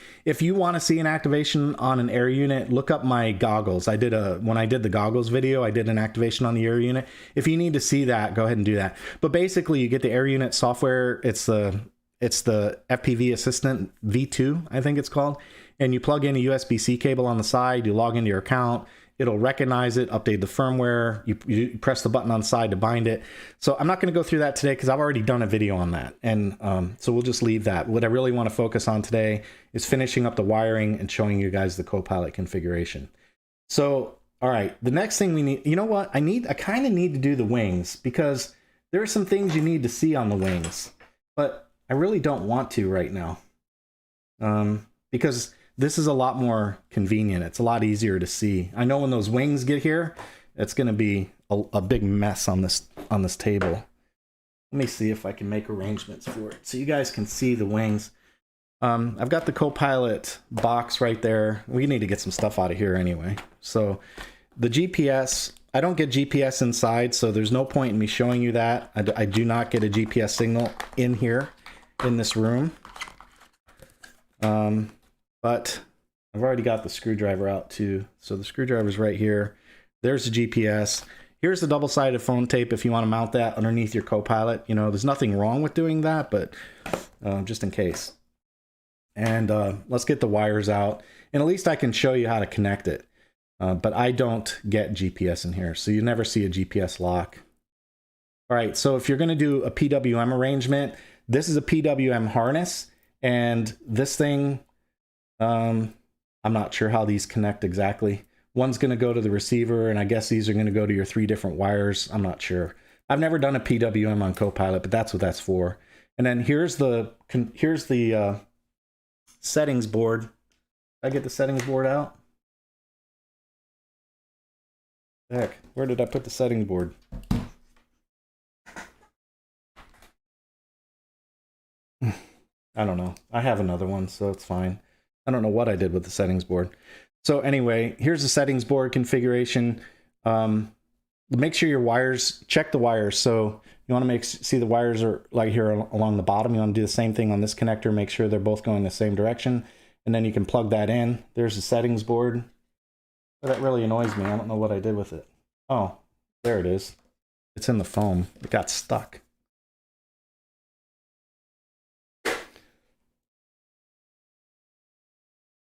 want to see an activation on an air unit, look up my goggles. When I did the goggles video, I did an activation on the air unit. If you need to see that, go ahead and do that. But basically you get the air unit software. It's the FPV Assistant V2, I think it's called. And you plug in a USB-C cable on the side, you log into your account, it'll recognize it, update the firmware, you press the button on the side to bind it. So I'm not going to go through that today because I've already done a video on that. And so we'll just leave that. What I really want to focus on today is finishing up the wiring and showing you guys the Copilot configuration. So, all right, the next thing we need, you know what? I kind of need to do the wings because there are some things you need to see on the wings, but I really don't want to right now. Because this is a lot more convenient. It's a lot easier to see. I know when those wings get here, it's going to be a big mess on this table. Let me see if I can make arrangements for it so you guys can see the wings. I've got the Copilot box right there. We need to get some stuff out of here anyway. So the GPS, I don't get GPS inside, so there's no point in me showing you that. I do not get a GPS signal in here in this room. But I've already got the screwdriver out too. So the screwdriver's right here. There's the GPS. Here's the double-sided phone tape if you want to mount that underneath your Copilot. You know, there's nothing wrong with doing that, but just in case. And let's get the wires out. And at least I can show you how to connect it. But I don't get GPS in here, so you never see a GPS lock. All right, so if you're going to do a PWM arrangement, this is a PWM harness. And this thing, I'm not sure how these connect exactly. One's going to go to the receiver, and I guess these are going to go to your 3 different wires. I'm not sure. I've never done a PWM on Copilot, but that's what that's for. And then here's the settings board. Did I get the settings board out? Heck, where did I put the settings board? I don't know. I have another one, so it's fine. I don't know what I did with the settings board. So anyway, here's the settings board configuration. Make sure your wires, check the wires. So you want to see the wires are like here along the bottom. You want to do the same thing on this connector. Make sure they're both going the same direction. And then you can plug that in. There's the settings board. That really annoys me. I don't know what I did with it. Oh, there it is. It's in the foam. It got stuck.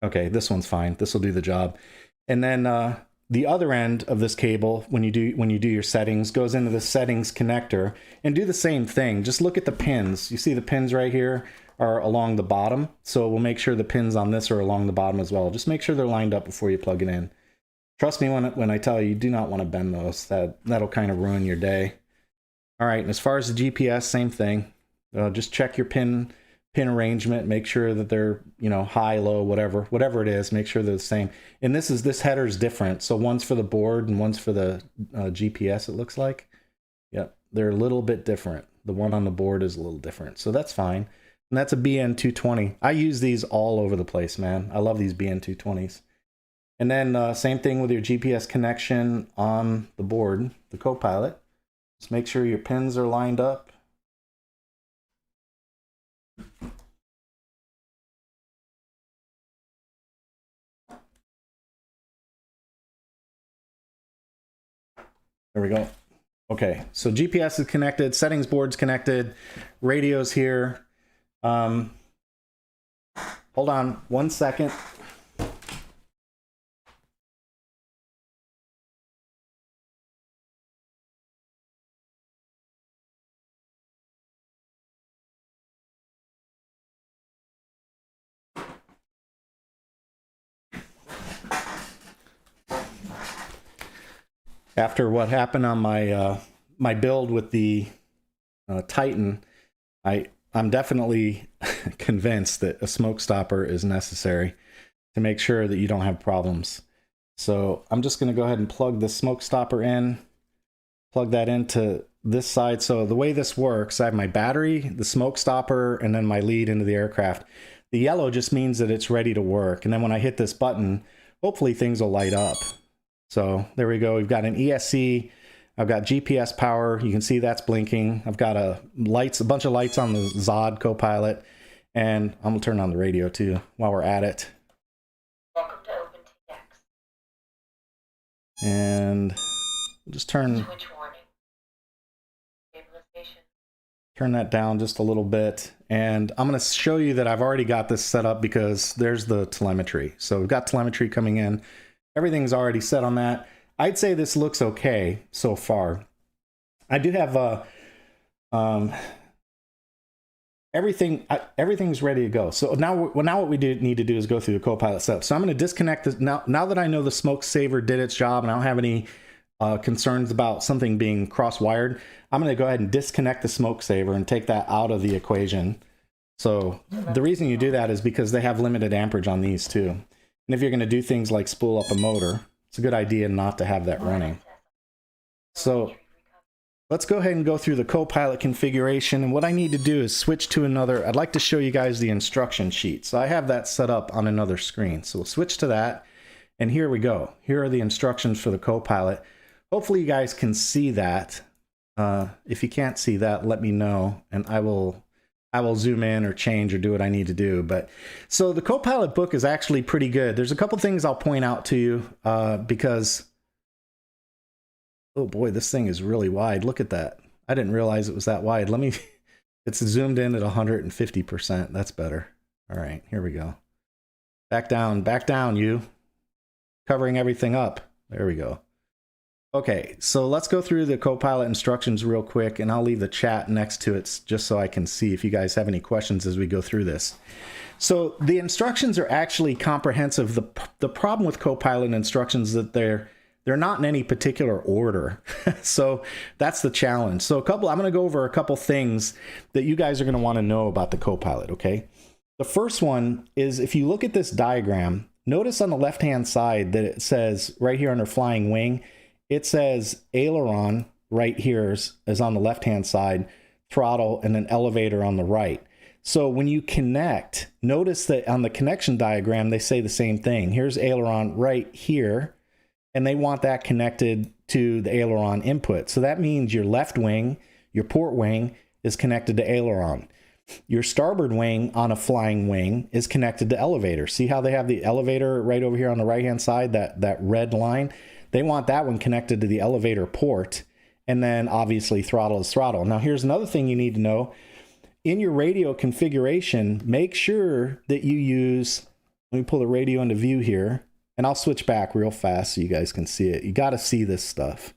Okay, this one's fine. This will do the job. And then the other end of this cable, when you do your settings, goes into the settings connector and do the same thing. Just look at the pins. You see the pins right here are along the bottom. So we'll make sure the pins on this are along the bottom as well. Just make sure they're lined up before you plug it in. Trust me when I tell you, you do not want to bend those. That'll kind of ruin your day. All right, and as far as the GPS, same thing. Just check your pin arrangement, make sure that they're, you know, high, low, whatever it is, make sure they're the same. And this header is different. So one's for the board and one's for the GPS, it looks like. Yep, they're a little bit different. The one on the board is a little different, so that's fine. And that's a BN220. I use these all over the place, man. I love these BN220s. And then same thing with your GPS connection on the board, the Copilot. Just make sure your pins are lined up. There we go. Okay, so GPS is connected, settings board's connected, radio's here. Hold on 1 second. After what happened on my my build with the Titan, I'm definitely convinced that a smoke stopper is necessary to make sure that you don't have problems. So I'm just going to go ahead and plug the smoke stopper in, plug that into this side. So the way this works, I have my battery, the smoke stopper, and then my lead into the aircraft. The yellow just means that it's ready to work. And then when I hit this button, hopefully things will light up. So there we go. We've got an ESC. I've got GPS power. You can see that's blinking. I've got a bunch of lights on the Zod Copilot. And I'm going to turn on the radio too while we're at it. Welcome to OpenTx. And just turn that down just a little bit. And I'm going to show you that I've already got this set up because there's the telemetry. So we've got telemetry coming in. Everything's already set on that. I'd say this looks okay so far. I do have everything's ready to go. So now what we need to do is go through the Copilot setup. So I'm going to disconnect this now that I know the smoke saver did its job and I don't have any concerns about something being cross-wired. I'm going to go ahead and disconnect the smoke saver and take that out of the equation. So the reason you do that is because they have limited amperage on these too. And if you're going to do things like spool up a motor, it's a good idea not to have that running. So let's go ahead and go through the Copilot configuration. And what I need to do is switch to another. I'd like to show you guys the instruction sheet. So I have that set up on another screen. So we'll switch to that. And here we go. Here are the instructions for the Copilot. Hopefully you guys can see that. If you can't see that, let me know and I will zoom in or change or do what I need to do. But so the Copilot book is actually pretty good. There's a couple things I'll point out to you because, oh boy, this thing is really wide. Look at that. I didn't realize it was that wide. It's zoomed in at 150%. That's better. All right, here we go. Back down, you. Covering everything up. There we go. Okay, so let's go through the Copilot instructions real quick, and I'll leave the chat next to it just so I can see if you guys have any questions as we go through this. So the instructions are actually comprehensive. The problem with Copilot instructions is that they're not in any particular order. So that's the challenge. So I'm going to go over a couple things that you guys are going to want to know about the Copilot, okay? The first one is if you look at this diagram, notice on the left-hand side that it says right here under flying wing, it says aileron right here is on the left-hand side, throttle, and an elevator on the right. So when you connect, notice that on the connection diagram, they say the same thing. Here's aileron right here, and they want that connected to the aileron input. So that means your left wing, your port wing, is connected to aileron. Your starboard wing on a flying wing is connected to elevator. See how they have the elevator right over here on the right-hand side, that red line? They want that one connected to the elevator port, and then obviously throttle is throttle. Now here's another thing you need to know. In your radio configuration, make sure that you use, let me pull the radio into view here, and I'll switch back real fast so you guys can see it. You got to see this stuff.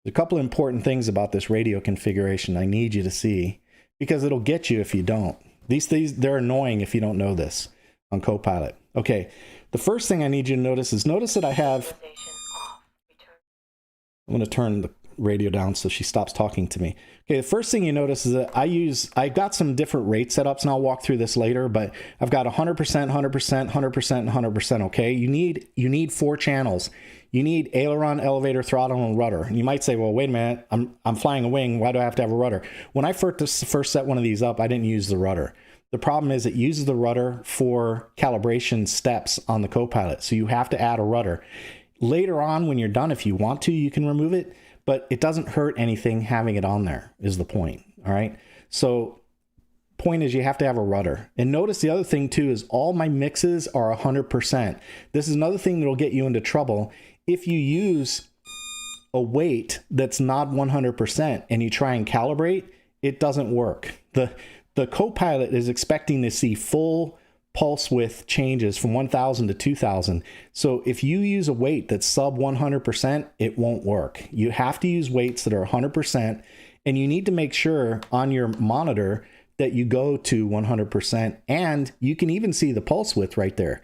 There's a couple of important things about this radio configuration I need you to see, because it'll get you if you don't. These they're annoying if you don't know this on Copilot. Okay, the first thing I need you to notice is that I have, I'm going to turn the radio down so she stops talking to me. Okay, the first thing you notice is that I've got some different rate setups, and I'll walk through this later, but I've got 100%, 100%, 100%, and 100%, okay? You need 4 channels. You need aileron, elevator, throttle, and rudder. And you might say, well, wait a minute, I'm flying a wing, why do I have to have a rudder? When I first set one of these up, I didn't use the rudder. The problem is it uses the rudder for calibration steps on the Copilot. So you have to add a rudder. Later on, when you're done, if you want to, you can remove it, but it doesn't hurt anything having it on there is the point. All right. So point is you have to have a rudder. And notice the other thing too is all my mixes are 100%. This is another thing that'll get you into trouble. If you use a weight that's not 100% and you try and calibrate, it doesn't work. The Copilot is expecting to see full pulse width changes from 1000 to 2000. So if you use a weight that's sub 100%, it won't work. You have to use weights that are 100%, and you need to make sure on your monitor that you go to 100%, and you can even see the pulse width right there.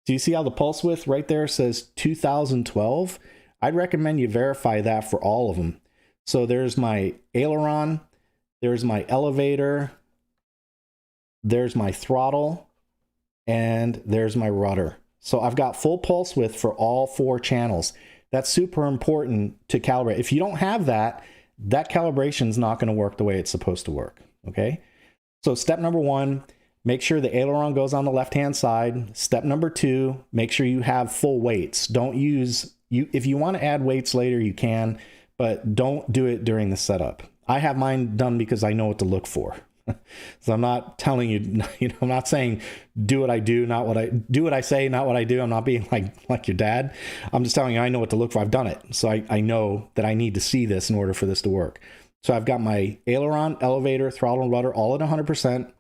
Do you see how the pulse width right there says 2012? I'd recommend you verify that for all of them. So there's my aileron, there's my elevator, there's my throttle, and there's my rudder. So I've got full pulse width for all 4 channels. That's super important to calibrate. If you don't have that, that calibration is not going to work the way it's supposed to work. Okay. So step number 1, make sure the aileron goes on the left-hand side. Step number 2, make sure you have full weights. Don't use, if you want to add weights later, you can, but don't do it during the setup. I have mine done because I know what to look for. So I'm not telling you, I'm not saying do what I do, not what I do, what I say, not what I do. I'm not being like your dad. I'm just telling you, I know what to look for. I've done it. So I know that I need to see this in order for this to work. So I've got my aileron, elevator, throttle, and rudder all at 100%.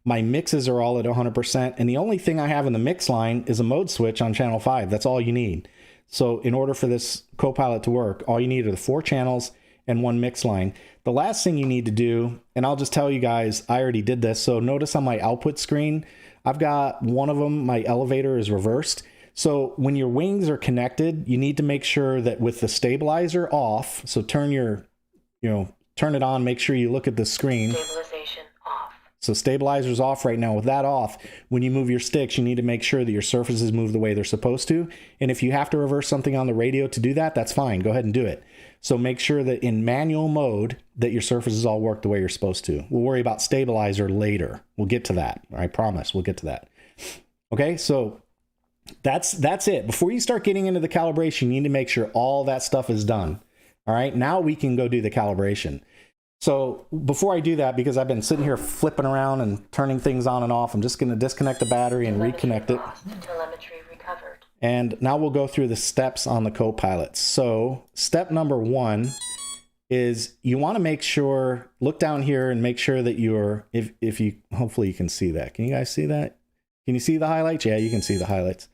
My mixes are all at 100%. And the only thing I have in the mix line is a mode switch on channel 5. That's all you need. So in order for this Copilot to work, all you need are the 4 channels and 1 mix line. The last thing you need to do, and I'll just tell you guys, I already did this. So notice on my output screen, I've got one of them, my elevator is reversed. So when your wings are connected, you need to make sure that with the stabilizer off, so turn your, turn it on, make sure you look at the screen. Stabilization off. So stabilizer's off right now. With that off, when you move your sticks, you need to make sure that your surfaces move the way they're supposed to. And if you have to reverse something on the radio to do that, that's fine. Go ahead and do it. So make sure that in manual mode that your surfaces all work the way you're supposed to. We'll worry about stabilizer later. We'll get to that. I promise we'll get to that. Okay, so that's it. Before you start getting into the calibration, you need to make sure all that stuff is done. All right, now we can go do the calibration. So before I do that, because I've been sitting here flipping around and turning things on and off, I'm just going to disconnect the battery and reconnect it. Telemetry recovered. And now we'll go through the steps on the Copilot. So step number 1 is you want to make sure, look down here and make sure that you're, if you, hopefully you can see that. Can you guys see that? Can you see the highlights? Yeah, you can see the highlights.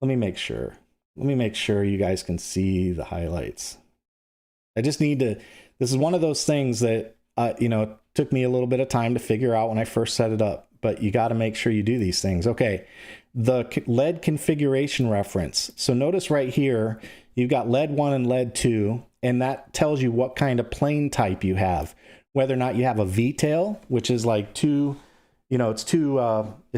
Let me make sure you guys can see the highlights. I just need to, this is one of those things that, it took me a little bit of time to figure out when I first set it up, but you got to make sure you do these things. Okay. The LED configuration reference. So notice right here, you've got LED 1 and LED 2, and that tells you what kind of plane type you have. Whether or not you have a V-tail, which is like it's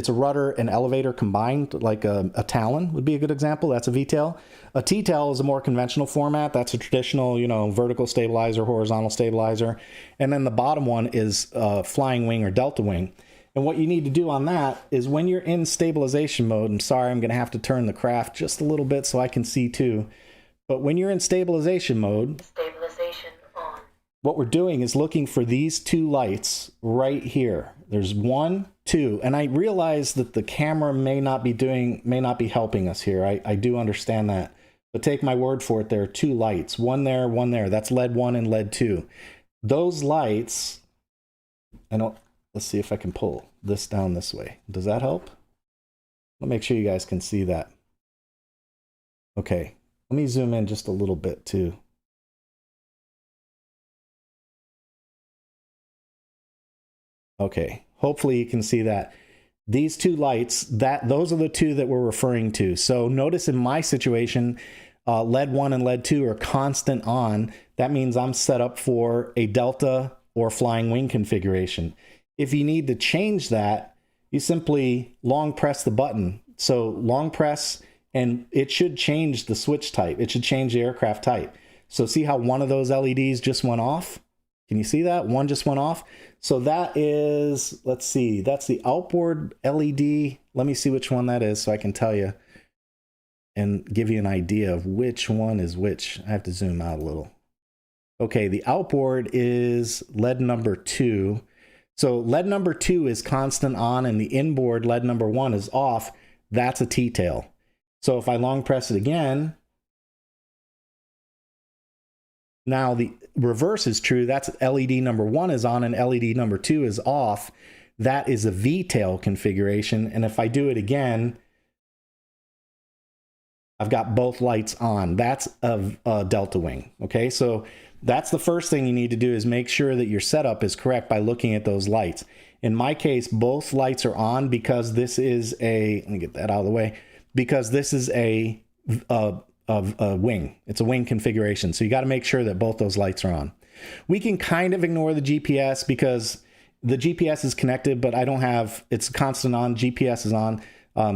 a rudder and elevator combined, like a Talon would be a good example. That's a V-tail. A T-tail is a more conventional format. That's a traditional, vertical stabilizer, horizontal stabilizer. And then the bottom one is flying wing or delta wing. And what you need to do on that is when you're in stabilization mode, I'm sorry, I'm going to have to turn the craft just a little bit so I can see too. But when you're in stabilization mode, Stabilization on. What we're doing is looking for these 2 lights right here. There's 1, 2, and I realize that the camera may not be helping us here. I do understand that, but take my word for it. There are 2 lights, one there, one there. That's LED 1 and LED 2. Those lights, let's see if I can pull this down this way. Does that help? I'll make sure you guys can see that. Okay, let me zoom in just a little bit too. Okay, hopefully you can see that. These 2 lights, those are the 2 that we're referring to. So notice in my situation, LED 1 and LED 2 are constant on. That means I'm set up for a delta or flying wing configuration. If you need to change that, you simply long press the button. So long press, and it should change the switch type. It should change the aircraft type. So see how one of those LEDs just went off? Can you see that? One just went off. So that is, let's see, that's the outboard LED. Let me see which one that is so I can tell you and give you an idea of which one is which. I have to zoom out a little. Okay, the outboard is LED number 2. So LED number 2 is constant on, and the inboard LED number 1 is off. That's a T-tail. So if I long press it again, now the reverse is true. That's LED number 1 is on and LED number 2 is off. That is a V-tail configuration. And if I do it again, I've got both lights on. That's a delta wing. Okay, so that's the first thing you need to do, is make sure that your setup is correct by looking at those lights. In my case, both lights are on because this is a, let me get that out of the way, because this is a wing. It's a wing configuration. So you got to make sure that both those lights are on. We can kind of ignore the GPS because the GPS is connected, but I don't have, it's constant on, GPS is on.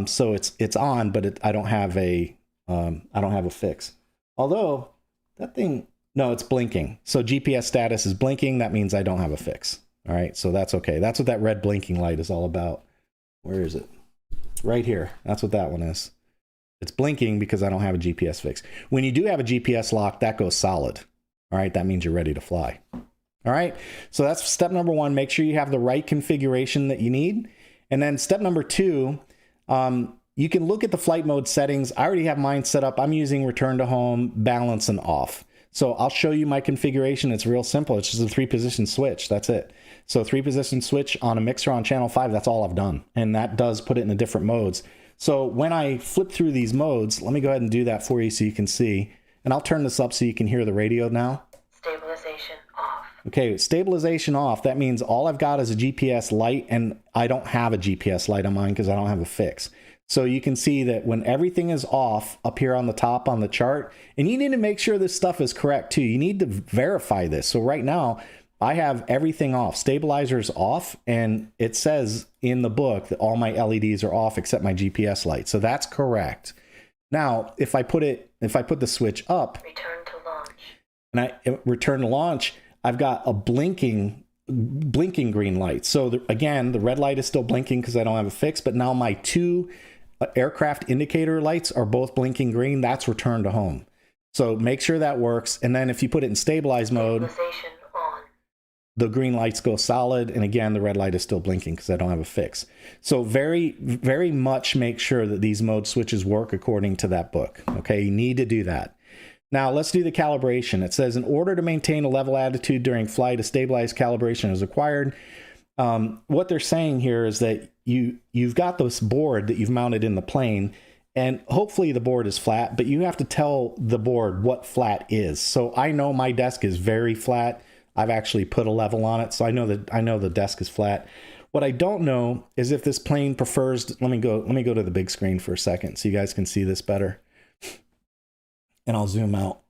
So it's on, but I don't have a fix. Although that thing, no, it's blinking. So GPS status is blinking. That means I don't have a fix. All right. So that's okay. That's what that red blinking light is all about. Where is it? Right here. That's what that one is. It's blinking because I don't have a GPS fix. When you do have a GPS lock, that goes solid. All right. That means you're ready to fly. All right. So that's step number 1. Make sure you have the right configuration that you need. And then step number 2, you can look at the flight mode settings. I already have mine set up. I'm using return to home, balance, and off. So I'll show you my configuration. It's real simple. It's just a 3-position switch. That's it. So 3-position switch on a mixer on channel 5, that's all I've done. And that does put it in the different modes. So when I flip through these modes, let me go ahead and do that for you so you can see. And I'll turn this up so you can hear the radio now. Stabilization off. Okay, stabilization off. That means all I've got is a GPS light, and I don't have a GPS light on mine because I don't have a fix. So you can see that when everything is off up here on the top on the chart, and you need to make sure this stuff is correct too. You need to verify this. So right now I have everything off. Stabilizer's off, and it says in the book that all my LEDs are off except my GPS light. So that's correct. Now, if I put the switch up, Return to launch. and I return to launch, I've got a blinking green light. So again, the red light is still blinking because I don't have a fix, but now my 2 aircraft indicator lights are both blinking green. That's return to home. So make sure that works. And then if you put it in stabilize mode, Stabilization on. the green lights go solid. And again, the red light is still blinking because I don't have a fix. So very, very much make sure that these mode switches work according to that book. Okay, you need to do that. Now let's do the calibration. It says, in order to maintain a level attitude during flight, a stabilized calibration is required. What they're saying here is that you've got this board that you've mounted in the plane, and hopefully the board is flat, but you have to tell the board what flat is. So I know my desk is very flat. I've actually put a level on it, so I know the desk is flat. What I don't know is if this plane prefers, let me go to the big screen for a second so you guys can see this better. And I'll zoom out.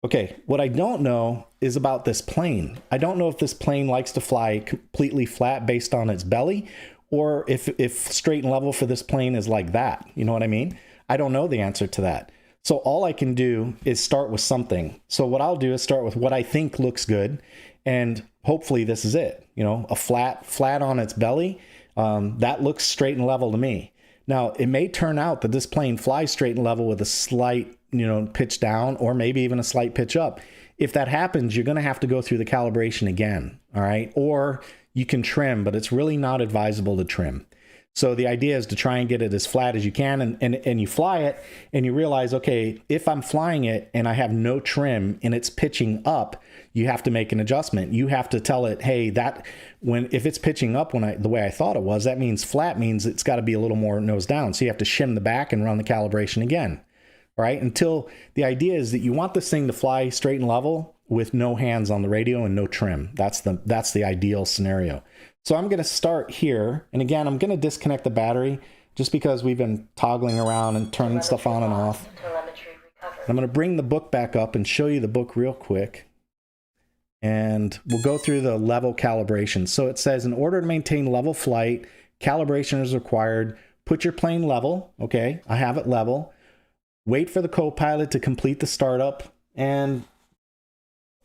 Okay, what I don't know is about this plane. I don't know if this plane likes to fly completely flat based on its belly, or if straight and level for this plane is like that. You know what I mean? I don't know the answer to that. So all I can do is start with something. So what I'll do is start with what I think looks good, and hopefully this is it. You know, a flat on its belly. That looks straight and level to me. Now, it may turn out that this plane flies straight and level with a slight, pitch down, or maybe even a slight pitch up. If that happens, you're going to have to go through the calibration again. All right. Or you can trim, but it's really not advisable to trim. So the idea is to try and get it as flat as you can, and you fly it and you realize, okay, if I'm flying it and I have no trim and it's pitching up, you have to make an adjustment. You have to tell it, hey, if it's pitching up the way I thought it was, that means flat means it's got to be a little more nose down. So you have to shim the back and run the calibration again. All right, until the idea is that you want this thing to fly straight and level with no hands on the radio and no trim. That's the ideal scenario. So I'm going to start here, and again, I'm going to disconnect the battery just because we've been toggling around and turning stuff on and off. I'm going to bring the book back up and show you the book real quick, and we'll go through the level calibration. So it says, in order to maintain level flight, calibration is required. Put your plane level. Okay, I have it level. Wait for the Copilot to complete the startup, and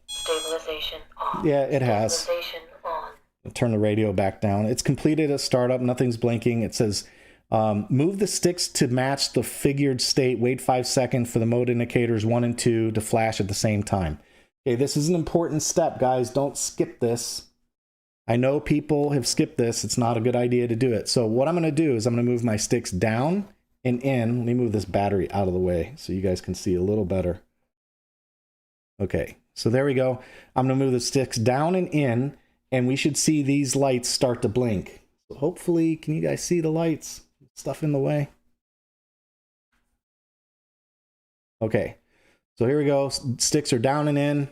Stabilization off. yeah, it has. Stabilization on. Turn the radio back down. It's completed a startup. Nothing's blinking. It says, move the sticks to match the figured state. Wait 5 seconds for the mode indicators 1 and 2 to flash at the same time. Okay, this is an important step, guys. Don't skip this. I know people have skipped this. It's not a good idea to do it. So what I'm going to do is I'm going to move my sticks down and in. Let me move this battery out of the way so you guys can see a little better. Okay, so there we go. I'm going to move the sticks down and in, and we should see these lights start to blink. So hopefully, can you guys see the lights? Stuff in the way. Okay, so here we go. Sticks are down and in.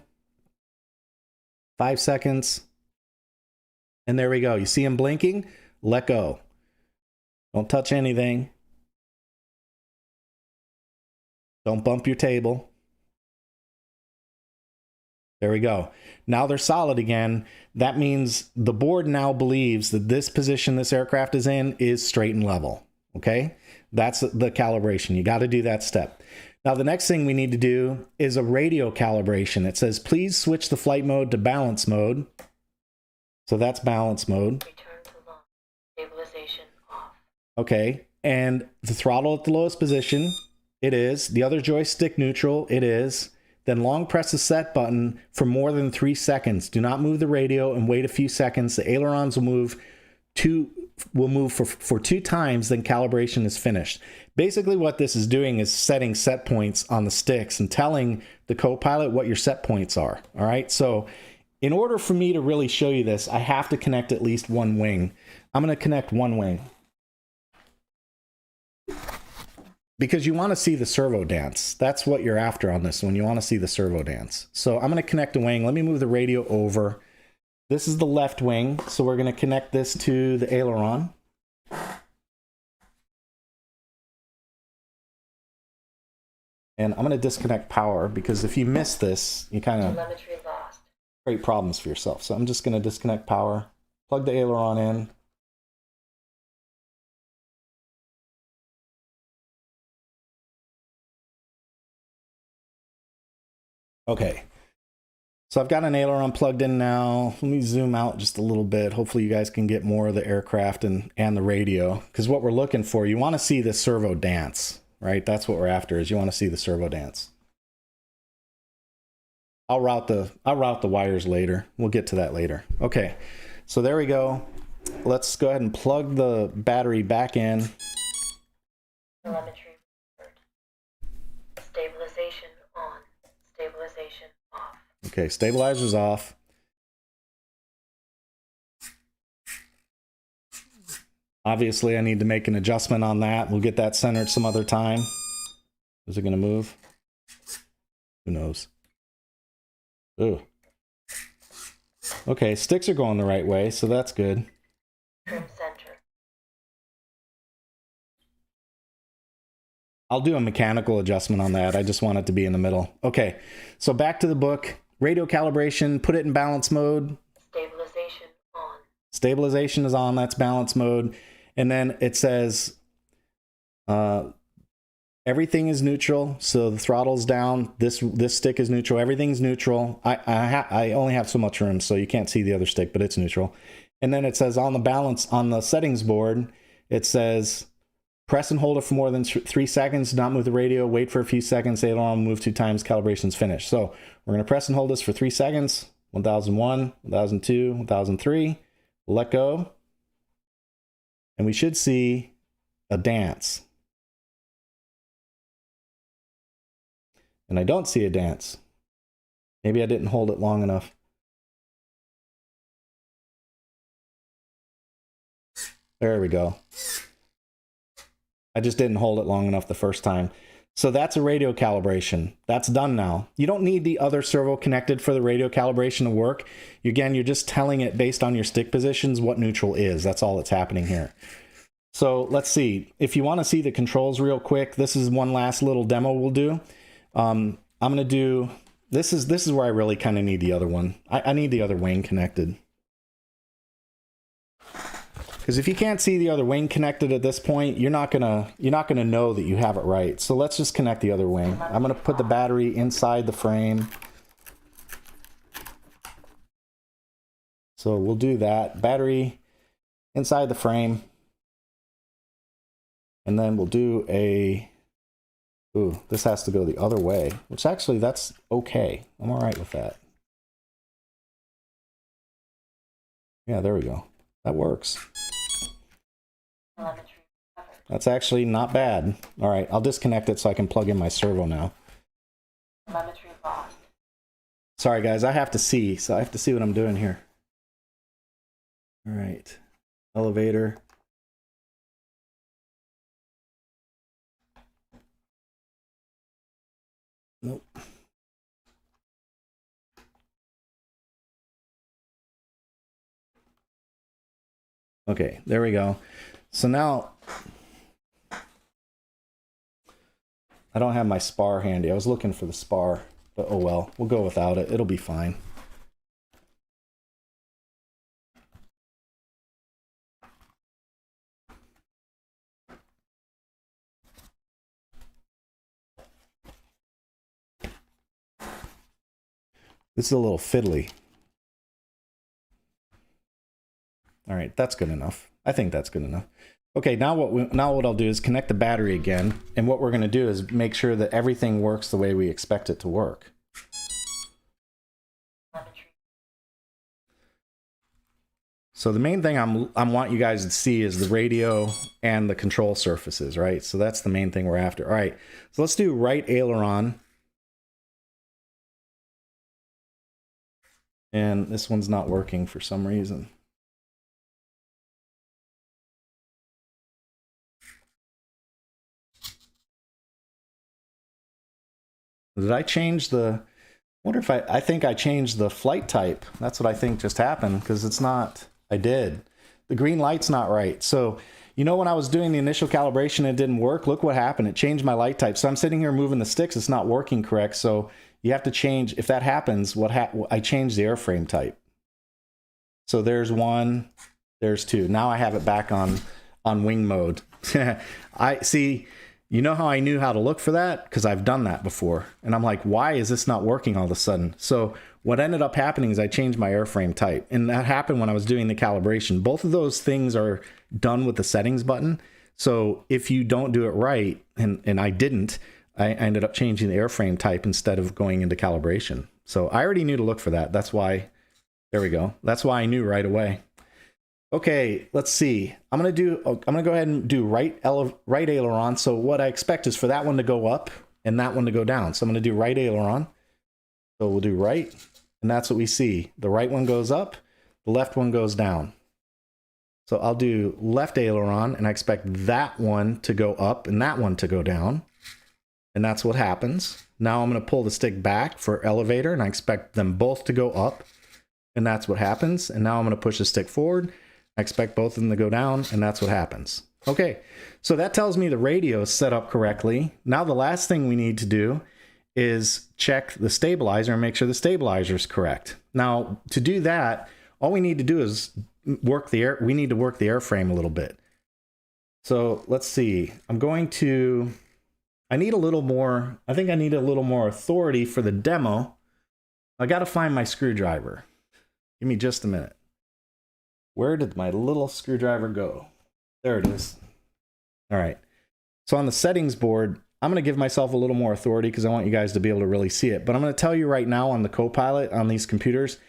5 seconds. And there we go. You see them blinking? Let go. Don't touch anything. Don't bump your table. There we go. Now they're solid again. That means the board now believes that this position this aircraft is in is straight and level. Okay? That's the calibration. You got to do that step. Now the next thing we need to do is a radio calibration. It says, please switch the flight mode to balance mode. So that's balance mode. Return to launch. Stabilization off. Okay. And the throttle at the lowest position, it is. The other joystick neutral, it is. Then long press the set button for more than 3 seconds. Do not move the radio and wait a few seconds. The ailerons will move for 2 times, then calibration is finished. Basically what this is doing is setting set points on the sticks and telling the Copilot what your set points are. All right. So in order for me to really show you this, I have to connect at least one wing. I'm going to connect one wing, because you want to see the servo dance. That's what you're after on this one. You want to see the servo dance. So I'm going to connect a wing. Let me move the radio over. This is the left wing, so we're going to connect this to the aileron. And I'm going to disconnect power, because if you miss this, you kind of Telemetry lost. create problems for yourself. So I'm just going to disconnect power, plug the aileron in. Okay. So I've got an aileron plugged in now. Let me zoom out just a little bit. Hopefully you guys can get more of the aircraft and the radio, because what we're looking for, you want to see the servo dance, right? That's what we're after, is you want to see the servo dance. I'll route the wires later. We'll get to that later. Okay, so there we go. Let's go ahead and plug the battery back in. Telemetry referred. Stabilization on. Stabilization off. Okay, stabilizer's off. Obviously, I need to make an adjustment on that. We'll get that centered some other time. Is it going to move? Who knows? Ooh. Okay, sticks are going the right way, so that's good. Trim center. I'll do a mechanical adjustment on that. I just want it to be in the middle. Okay, so back to the book. Radio calibration, put it in balance mode. Stabilization on. Stabilization is on, that's balance mode. And then it says everything is neutral, so the throttle's down. This stick is neutral. Everything's neutral. I only have so much room, so you can't see the other stick, but it's neutral. And then it says on the settings board, it says press and hold it for more than 3 seconds. Do not move the radio. Wait for a few seconds. Aileron will move 2 times. Calibration's finished. So we're going to press and hold this for 3 seconds. 1001, 1002, 1003. Let go. And we should see a dance. And I don't see a dance. Maybe I didn't hold it long enough. There we go. I just didn't hold it long enough the first time. So that's a radio calibration. That's done now. You don't need the other servo connected for the radio calibration to work. Again, you're just telling it based on your stick positions what neutral is. That's all that's happening here. So let's see. If you want to see the controls real quick, this is one last little demo we'll do. I'm going to do, this is where I really kind of need the other one. I need the other wing connected. Because if you can't see the other wing connected at this point, you're not gonna know that you have it right. So let's just connect the other wing. I'm gonna put the battery inside the frame. So we'll do that. Battery inside the frame. And then we'll do a, ooh, this has to go the other way, which actually that's okay. I'm all right with that. Yeah, there we go. That works. That's actually not bad. All right, I'll disconnect it so I can plug in my servo now. Telemetry lost. Sorry guys, I have to see, so I have to see what I'm doing here. All right, elevator. Nope. Okay, there we go. So now, I don't have my spar handy. I was looking for the spar, but oh well, we'll go without it. It'll be fine. This is a little fiddly. All right, that's good enough. I think that's good enough. Okay, now what I'll do is connect the battery again, and what we're going to do is make sure that everything works the way we expect it to work. So the main thing I want you guys to see is the radio and the control surfaces, right? So that's the main thing we're after. All right, so let's do right aileron. And this one's not working for some reason. Did I change the, I wonder if I think I changed the flight type. That's what I think just happened, because it's not, I did. The green light's not right. So, you know, when I was doing the initial calibration, it didn't work. Look what happened. It changed my light type. So I'm sitting here moving the sticks. It's not working correct. So you have to change, if that happens, I changed the airframe type. So there's one, there's two. Now I have it back on wing mode. I see, you know how I knew how to look for that? Because I've done that before. And I'm like, why is this not working all of a sudden? So what ended up happening is I changed my airframe type. And that happened when I was doing the calibration. Both of those things are done with the settings button. So if you don't do it right, and I didn't, I ended up changing the airframe type instead of going into calibration. So I already knew to look for that. That's why, there we go. That's why I knew right away. Okay, let's see. I'm gonna go ahead and do right aileron. So what I expect is for that one to go up and that one to go down. So I'm gonna do right aileron. So we'll do right, and that's what we see. The right one goes up, the left one goes down. So I'll do left aileron, and I expect that one to go up and that one to go down. And that's what happens. Now I'm gonna pull the stick back for elevator, and I expect them both to go up, and that's what happens. And now I'm gonna push the stick forward. I expect both of them to go down, and that's what happens. Okay, so that tells me the radio is set up correctly. Now the last thing we need to do is check the stabilizer and make sure the stabilizer is correct. Now, to do that, all we need to do is work the airframe a little bit. So let's see. I need a little more, I think I need a little more authority for the demo. I got to find my screwdriver. Give me just a minute. Where did my little screwdriver go? There it is. All right. So on the settings board, I'm going to give myself a little more authority because I want you guys to be able to really see it. But I'm going to tell you right now on the Copilot, on these computers,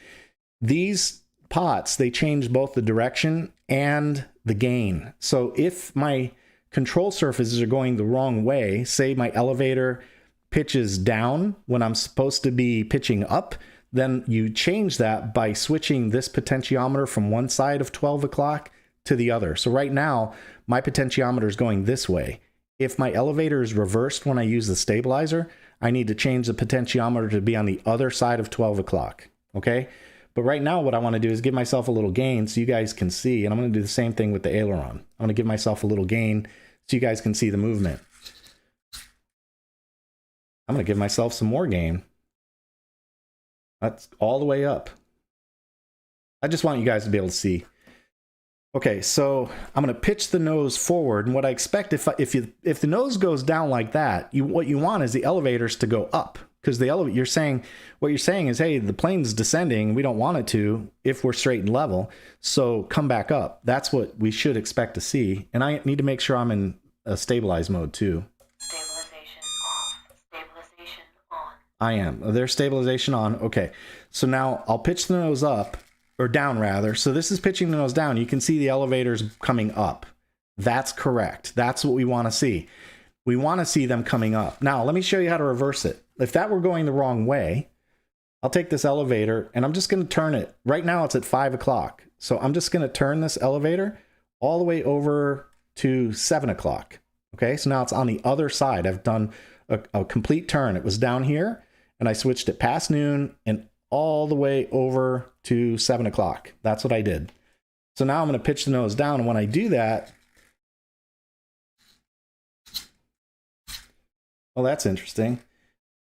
these pots, they change both the direction and the gain. So if my control surfaces are going the wrong way, say my elevator pitches down when I'm supposed to be pitching up, then you change that by switching this potentiometer from one side of 12 o'clock to the other. So right now, my potentiometer is going this way. If my elevator is reversed when I use the stabilizer, I need to change the potentiometer to be on the other side of 12 o'clock, okay? But right now, what I want to do is give myself a little gain so you guys can see, and I'm going to do the same thing with the aileron. I'm going to give myself a little gain so you guys can see the movement. I'm going to give myself some more gain. That's all the way up. I just want you guys to be able to see. Okay, so I'm going to pitch the nose forward, and what I expect if the nose goes down like that, what you want is the elevators to go up, because the elevator what you're saying is, hey, the plane's descending, we don't want it to if we're straight and level, so come back up. That's what we should expect to see, and I need to make sure I'm in a stabilize mode too. Stabilization off. Stabilization on. I am. There's stabilization on. Okay, so now I'll pitch the nose up. Or down rather. So this is pitching the nose down. You can see the elevators coming up. That's correct. That's what we want to see. We want to see them coming up. Now, let me show you how to reverse it. If that were going the wrong way, I'll take this elevator and I'm just going to turn it. Right now it's at 5 o'clock. So I'm just going to turn this elevator all the way over to 7 o'clock. Okay, so now it's on the other side. I've done a complete turn. It was down here and I switched it past noon and all the way over to 7 o'clock. That's what I did. So now I'm going to pitch the nose down, and when I do that, well, that's interesting.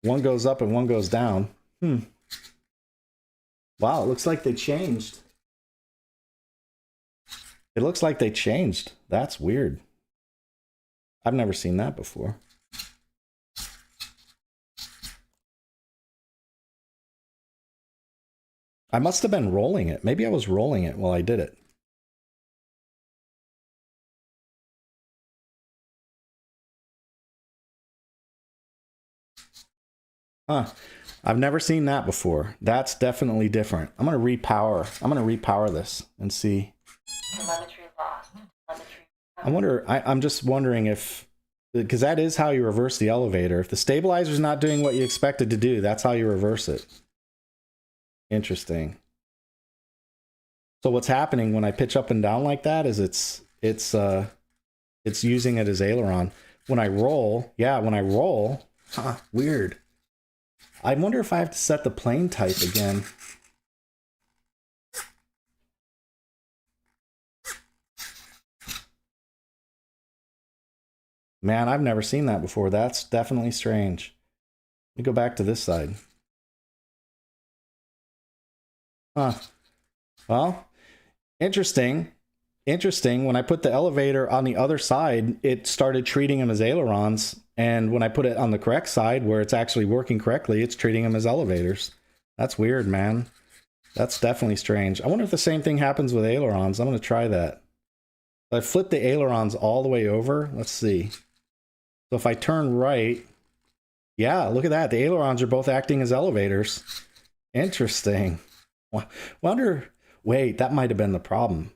One goes up and one goes down. Wow, it looks like they changed. It looks like they changed. That's weird. I've never seen that before. I must have been rolling it. Maybe I was rolling it while I did it. Huh. I've never seen that before. That's definitely different. I'm going to repower. I'm going to repower this and see. Telemetry lost. I'm just wondering if, because that is how you reverse the elevator. If the stabilizer's not doing what you expected to do, that's how you reverse it. Interesting. So what's happening when I pitch up and down like that is it's using it as aileron. When I roll, weird. I wonder if I have to set the plane type again. Man, I've never seen that before. That's definitely strange. Let me go back to this side. Huh. Well, interesting. When I put the elevator on the other side, it started treating them as ailerons. And when I put it on the correct side, where it's actually working correctly, it's treating them as elevators. That's weird, man. That's definitely strange. I wonder if the same thing happens with ailerons. I'm going to try that. I flip the ailerons all the way over. Let's see. So if I turn right, yeah, look at that. The ailerons are both acting as elevators. Interesting. Wonder, wait, that might have been the problem.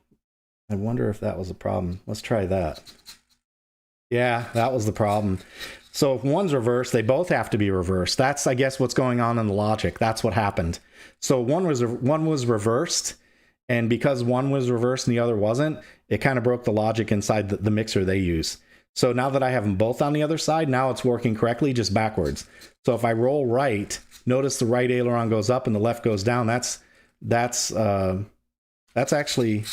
I wonder if that was a problem. Let's try that. Yeah, that was the problem. So if one's reversed, they both have to be reversed. That's, I guess, what's going on in the logic. That's what happened. So one was reversed, and because one was reversed and the other wasn't, it kind of broke the logic inside the mixer they use. So now that I have them both on the other side, now it's working correctly, just backwards. So if I roll right, notice the right aileron goes up and the left goes down. That's actually,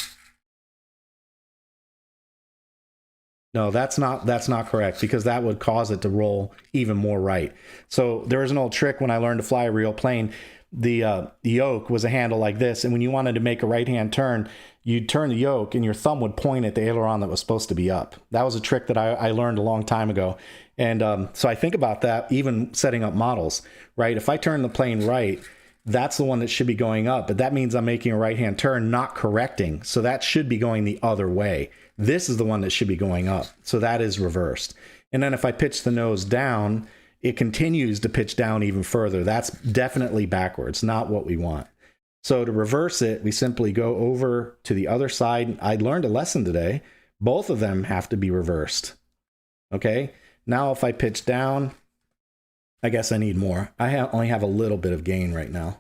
no, that's not correct, because that would cause it to roll even more right. So there is an old trick when I learned to fly a real plane. The yoke was a handle like this, and when you wanted to make a right-hand turn, you'd turn the yoke and your thumb would point at the aileron that was supposed to be up. That was a trick that I learned a long time ago. And so I think about that even setting up models, right? If I turn the plane right, that's the one that should be going up, but that means I'm making a right-hand turn, not correcting. So that should be going the other way. This is the one that should be going up. So that is reversed. And then if I pitch the nose down, it continues to pitch down even further. That's definitely backwards, not what we want. So to reverse it, we simply go over to the other side. I learned a lesson today. Both of them have to be reversed. Okay, now if I pitch down, I guess I need more. I only have a little bit of gain right now.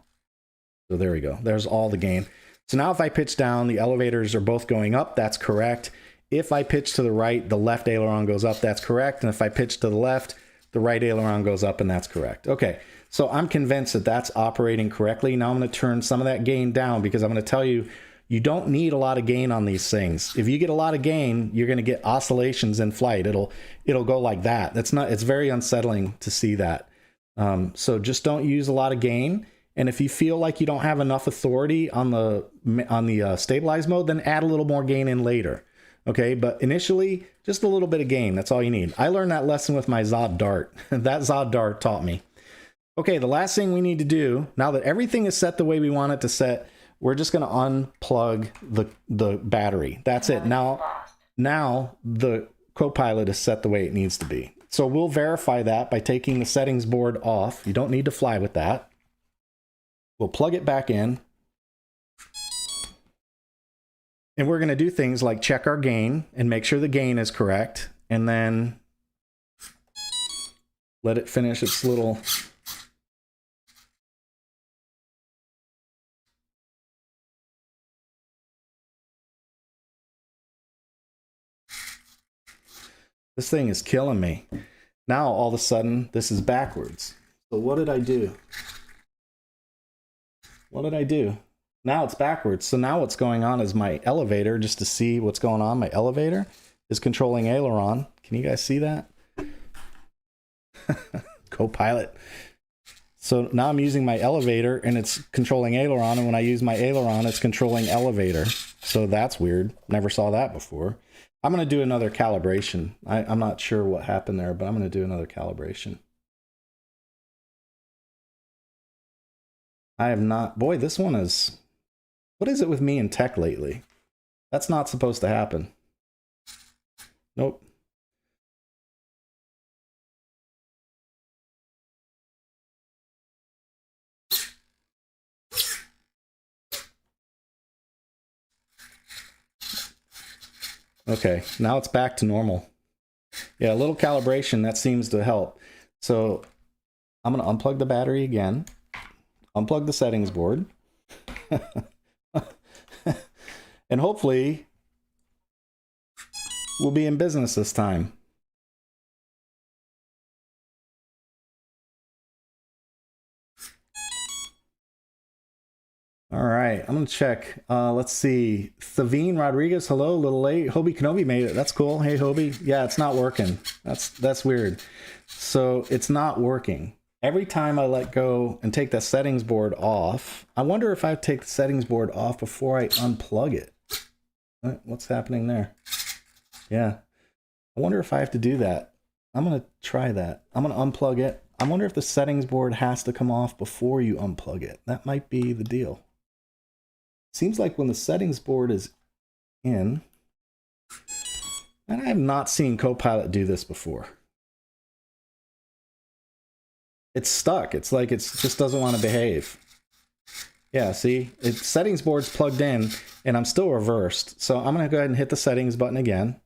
So there we go. There's all the gain. So now if I pitch down, the elevators are both going up. That's correct. If I pitch to the right, the left aileron goes up. That's correct. And if I pitch to the left, the right aileron goes up, and that's correct. Okay, so I'm convinced that that's operating correctly. Now I'm going to turn some of that gain down, because I'm going to tell you, you don't need a lot of gain on these things. If you get a lot of gain, you're going to get oscillations in flight. It'll go like that. It's very unsettling to see that. So just don't use a lot of gain. And if you feel like you don't have enough authority on the stabilize mode, then add a little more gain in later. Okay, but initially, just a little bit of gain. That's all you need. I learned that lesson with my Zod Dart. That Zod Dart taught me. Okay, the last thing we need to do, now that everything is set the way we want it to set, we're just going to unplug the battery. That's it. Now the Copilot is set the way it needs to be. So we'll verify that by taking the settings board off. You don't need to fly with that. We'll plug it back in. And we're going to do things like check our gain and make sure the gain is correct. And then let it finish its little... This thing is killing me. Now, all of a sudden, this is backwards. So what did I do? What did I do? Now it's backwards. So now what's going on is my elevator, just to see what's going on, my elevator is controlling aileron. Can you guys see that? Copilot. So now I'm using my elevator and it's controlling aileron. And when I use my aileron, it's controlling elevator. So that's weird. Never saw that before. I'm going to do another calibration. I'm not sure what happened there, but I'm going to do another calibration. I have not... Boy, this one is... What is it with me and tech lately? That's not supposed to happen. Nope. Okay, now it's back to normal. Yeah, a little calibration, that seems to help. So I'm going to unplug the battery again, unplug the settings board, and hopefully we'll be in business this time. All right, I'm gonna check. Let's see. Thaveen Rodriguez, hello, a little late. Hobie Kenobi made it. That's cool. Hey, Hobie. Yeah, it's not working. That's weird. So it's not working. Every time I let go and take the settings board off, I wonder if I take the settings board off before I unplug it. What's happening there? Yeah, I wonder if I have to do that. I'm gonna try that. I'm gonna unplug it. I wonder if the settings board has to come off before you unplug it. That might be the deal. Seems like when the settings board is in, and I have not seen Copilot do this before. It's stuck. It's like it just doesn't want to behave. Yeah, see, its settings board's plugged in and I'm still reversed. So I'm gonna go ahead and hit the settings button again.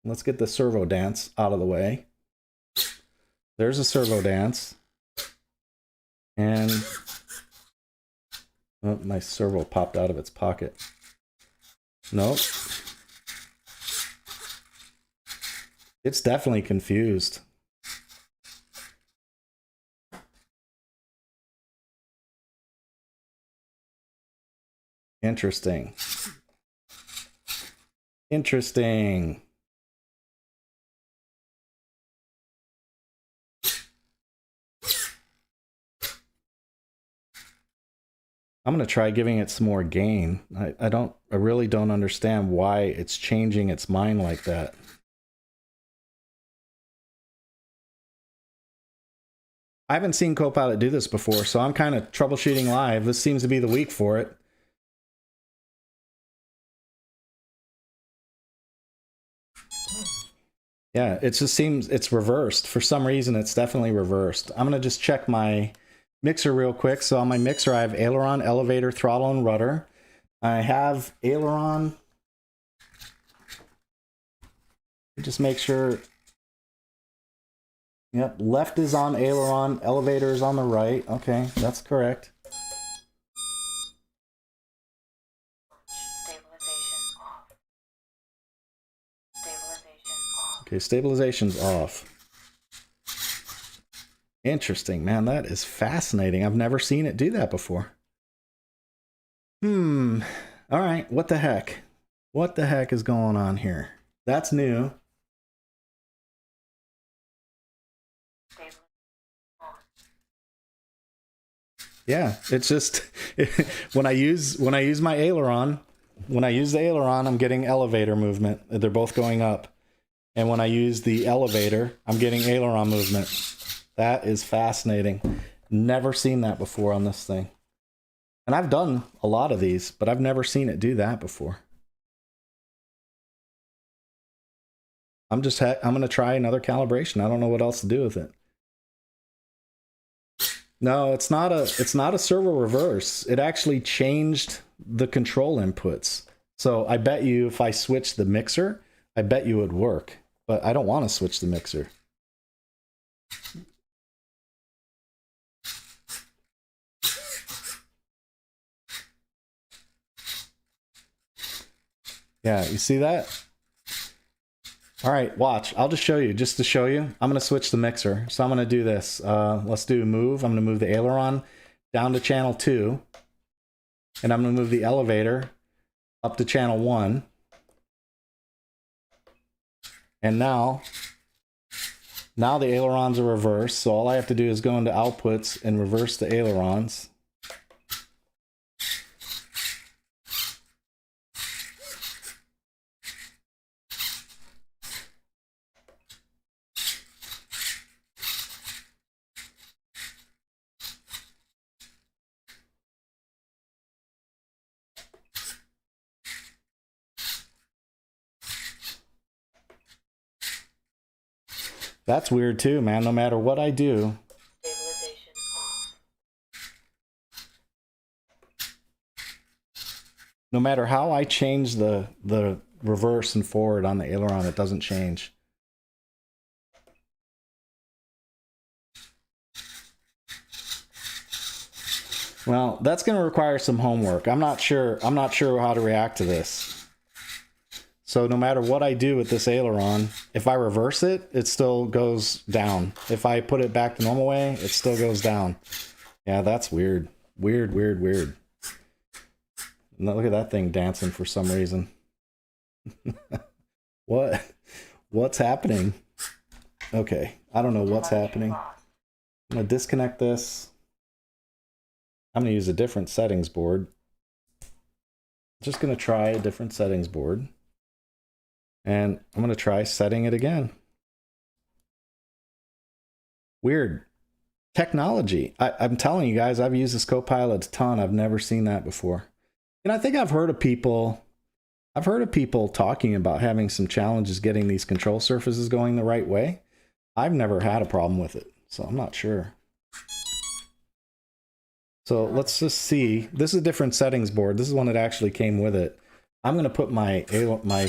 Let's get the servo dance out of the way. There's a servo dance. And oh, my servo popped out of its pocket. Nope. It's definitely confused. Interesting. Interesting. I'm going to try giving it some more gain. I really don't understand why it's changing its mind like that. I haven't seen Copilot do this before, so I'm kind of troubleshooting live. This seems to be the week for it. Yeah, it just seems it's reversed. For some reason, it's definitely reversed. I'm going to just check my mixer real quick. So on my mixer, I have aileron, elevator, throttle, and rudder. I have aileron. Just make sure. Yep, left is on aileron, elevator is on the right. Okay, that's correct. Okay, stabilization's off. Interesting, man. That is fascinating. I've never seen it do that before. All right, what the heck? What the heck is going on here? That's new. Yeah, it's just when I use my aileron, when I use the aileron, I'm getting elevator movement. They're both going up. And when I use the elevator, I'm getting aileron movement. That is fascinating. Never seen that before on this thing. And I've done a lot of these, but I've never seen it do that before. I'm going to try another calibration. I don't know what else to do with it. No, it's not a servo reverse. It actually changed the control inputs. So I bet you if I switched the mixer, I bet you it would work. But I don't want to switch the mixer. Yeah, you see that? All right, watch. I'll just show you, just to show you. I'm going to switch the mixer. So I'm going to do this. Let's do move. I'm going to move the aileron down to channel 2. And I'm going to move the elevator up to channel 1. And now the ailerons are reversed. So all I have to do is go into outputs and reverse the ailerons. That's weird too, man. No matter what I do. Stabilization off. No matter how I change the reverse and forward on the aileron, it doesn't change. Well, that's going to require some homework. I'm not sure how to react to this. So no matter what I do with this aileron, if I reverse it, it still goes down. If I put it back the normal way, it still goes down. Yeah, that's weird. Weird, weird, weird. Now look at that thing dancing for some reason. What's happening? Okay, I don't know what's happening. I'm gonna disconnect this. I'm gonna use a different settings board. Just gonna try a different settings board. And I'm going to try setting it again. Weird. Technology. I'm telling you guys, I've used this Copilot a ton. I've never seen that before. And I think I've heard of people talking about having some challenges getting these control surfaces going the right way. I've never had a problem with it, so I'm not sure. So let's just see. This is a different settings board. This is one that actually came with it. I'm going to put my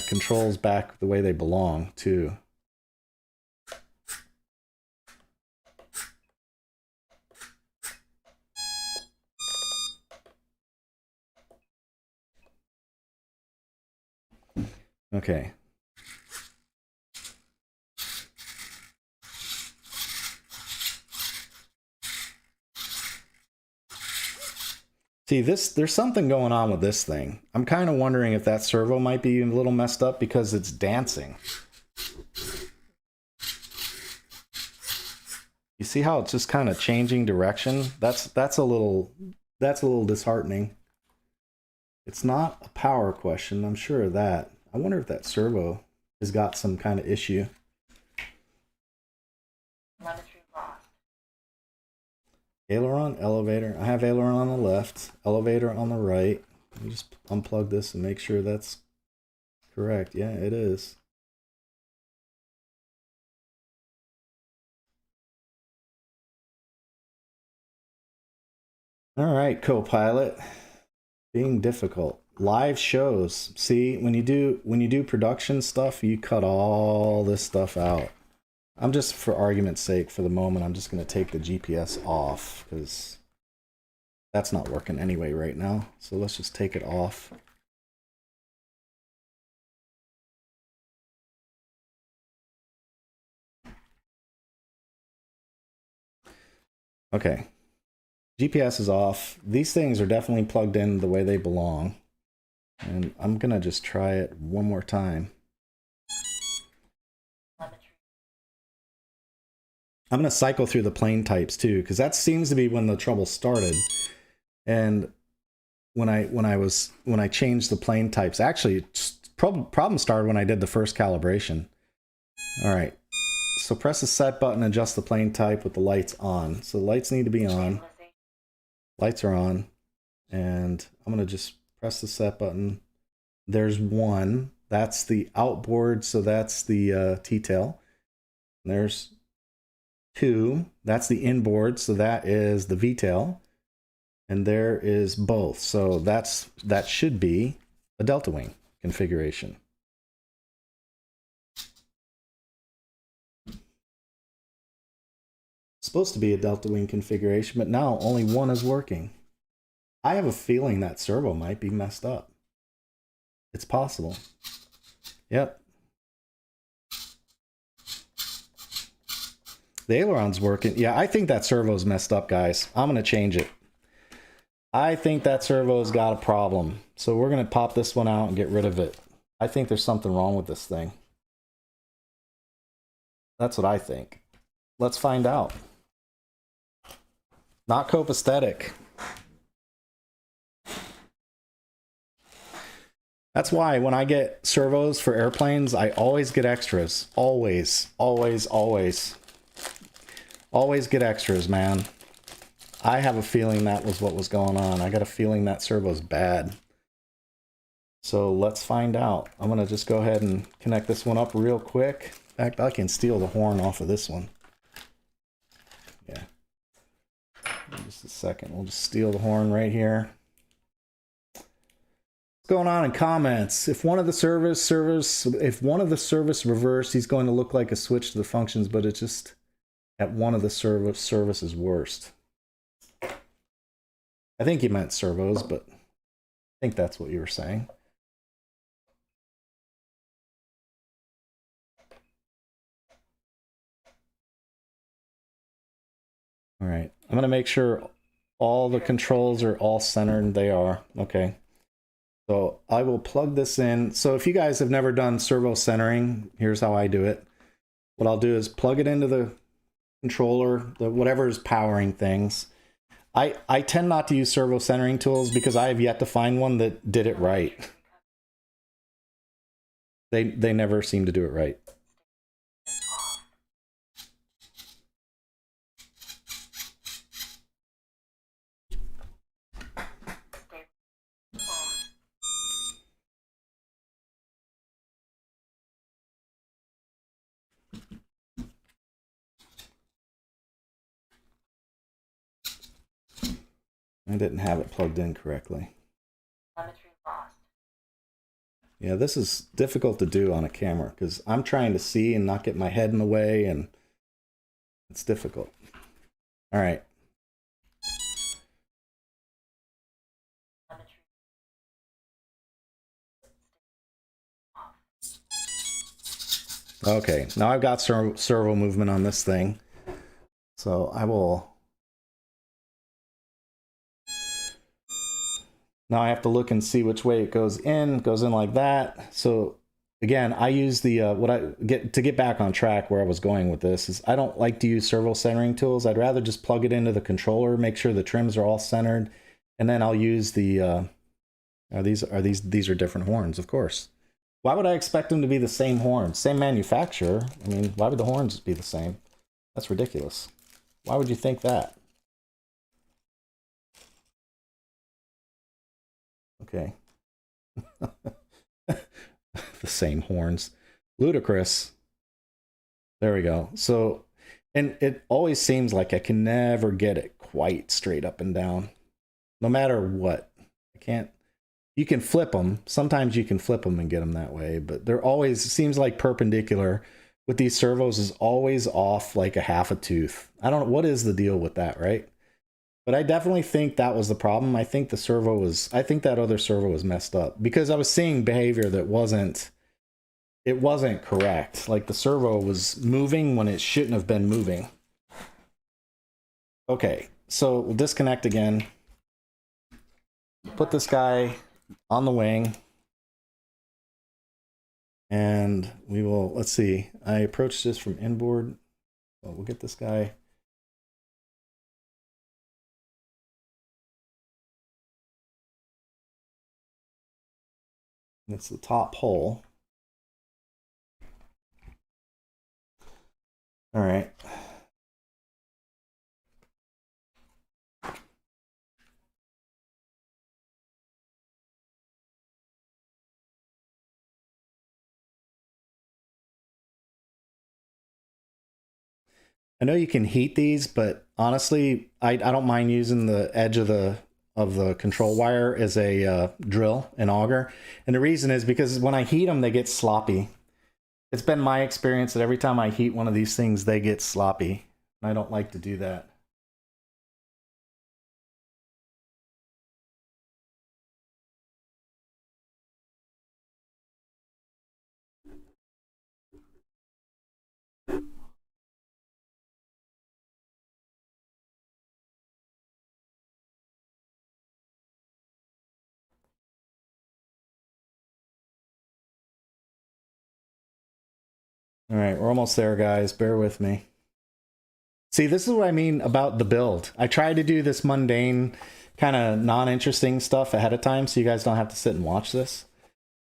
controls back the way they belong, too. Okay. See, there's something going on with this thing. I'm kind of wondering if that servo might be a little messed up because it's dancing. You see how it's just kind of changing direction? That's a little disheartening. It's not a power question, I'm sure of that. I wonder if that servo has got some kind of issue. Telemetry lost. Aileron, elevator. I have aileron on the left, elevator on the right. Let me just unplug this and make sure that's correct. Yeah, it is. All right, Copilot. Being difficult. Live shows. See, when you do production stuff, you cut all this stuff out. I'm just, for argument's sake, for the moment, I'm just going to take the GPS off because that's not working anyway right now. So let's just take it off. Okay. GPS is off. These things are definitely plugged in the way they belong. And I'm going to just try it one more time. I'm going to cycle through the plane types too, because that seems to be when the trouble started. And when I changed the plane types, actually problem started when I did the first calibration. All right, so press the set button, adjust the plane type with the lights on. So the lights need to be on. Lights are on, and I'm gonna just press the set button. There's one, that's the outboard, so that's the T-tail. There's two, that's the inboard, so that is the V-tail. And there is both, so that should be a delta wing configuration. Supposed to be a delta wing configuration, but now only one is working. I have a feeling that servo might be messed up. It's possible. Yep. The aileron's working. Yeah, I think that servo's messed up, guys. I'm gonna change it. I think that servo's got a problem. So we're gonna pop this one out and get rid of it. I think there's something wrong with this thing. That's what I think. Let's find out. Not copacetic. That's why when I get servos for airplanes, I always get extras. Always, always, always. Always get extras, man. I have a feeling that was what was going on. I got a feeling that servo's bad. So let's find out. I'm gonna just go ahead and connect this one up real quick. In fact, I can steal the horn off of this one. Yeah. Just a second. We'll just steal the horn right here. What's going on in comments? If one of the service reversed, he's going to look like a switch to the functions, but it's just at one of the services worst. I think you meant servos, but I think that's what you were saying. All right, I'm gonna make sure all the controls are all centered. They are, okay. So I will plug this in. So if you guys have never done servo centering, here's how I do it. What I'll do is plug it into the controller, whatever is powering things. I tend not to use servo centering tools because I have yet to find one that did it right. They never seem to do it right. I didn't have it plugged in correctly. Yeah, this is difficult to do on a camera because I'm trying to see and not get my head in the way, and it's difficult. All right. Okay, now I've got servo movement on this thing. So I will... Now I have to look and see which way it goes in. It goes in like that. So again, I use the to get back on track where I was going with this is I don't like to use servo centering tools. I'd rather just plug it into the controller, make sure the trims are all centered, and then I'll use the these are different horns, of course. Why would I expect them to be the same horn? Same manufacturer. I mean, why would the horns be the same? That's ridiculous. Why would you think that? Okay. The same horns. Ludicrous. There we go. So, and it always seems like I can never get it quite straight up and down. No matter what. I can't. You can flip them. Sometimes you can flip them and get them that way, but they're always, it seems like perpendicular with these servos is always off like a half a tooth. I don't know. What is the deal with that, right? But I definitely think that was the problem. I think that other servo was messed up because I was seeing behavior that wasn't correct. Like the servo was moving when it shouldn't have been moving. Okay, so we'll disconnect again. Put this guy on the wing. And we will, let's see. I approached this from inboard. So we'll get this guy. That's the top hole. All right. I know you can heat these, but honestly, I don't mind using the edge of the control wire as a drill and auger. And the reason is because when I heat them, they get sloppy. It's been my experience that every time I heat one of these things, they get sloppy. And I don't like to do that. All right, we're almost there, guys. Bear with me. See, this is what I mean about the build. I try to do this mundane, kind of non-interesting stuff ahead of time so you guys don't have to sit and watch this.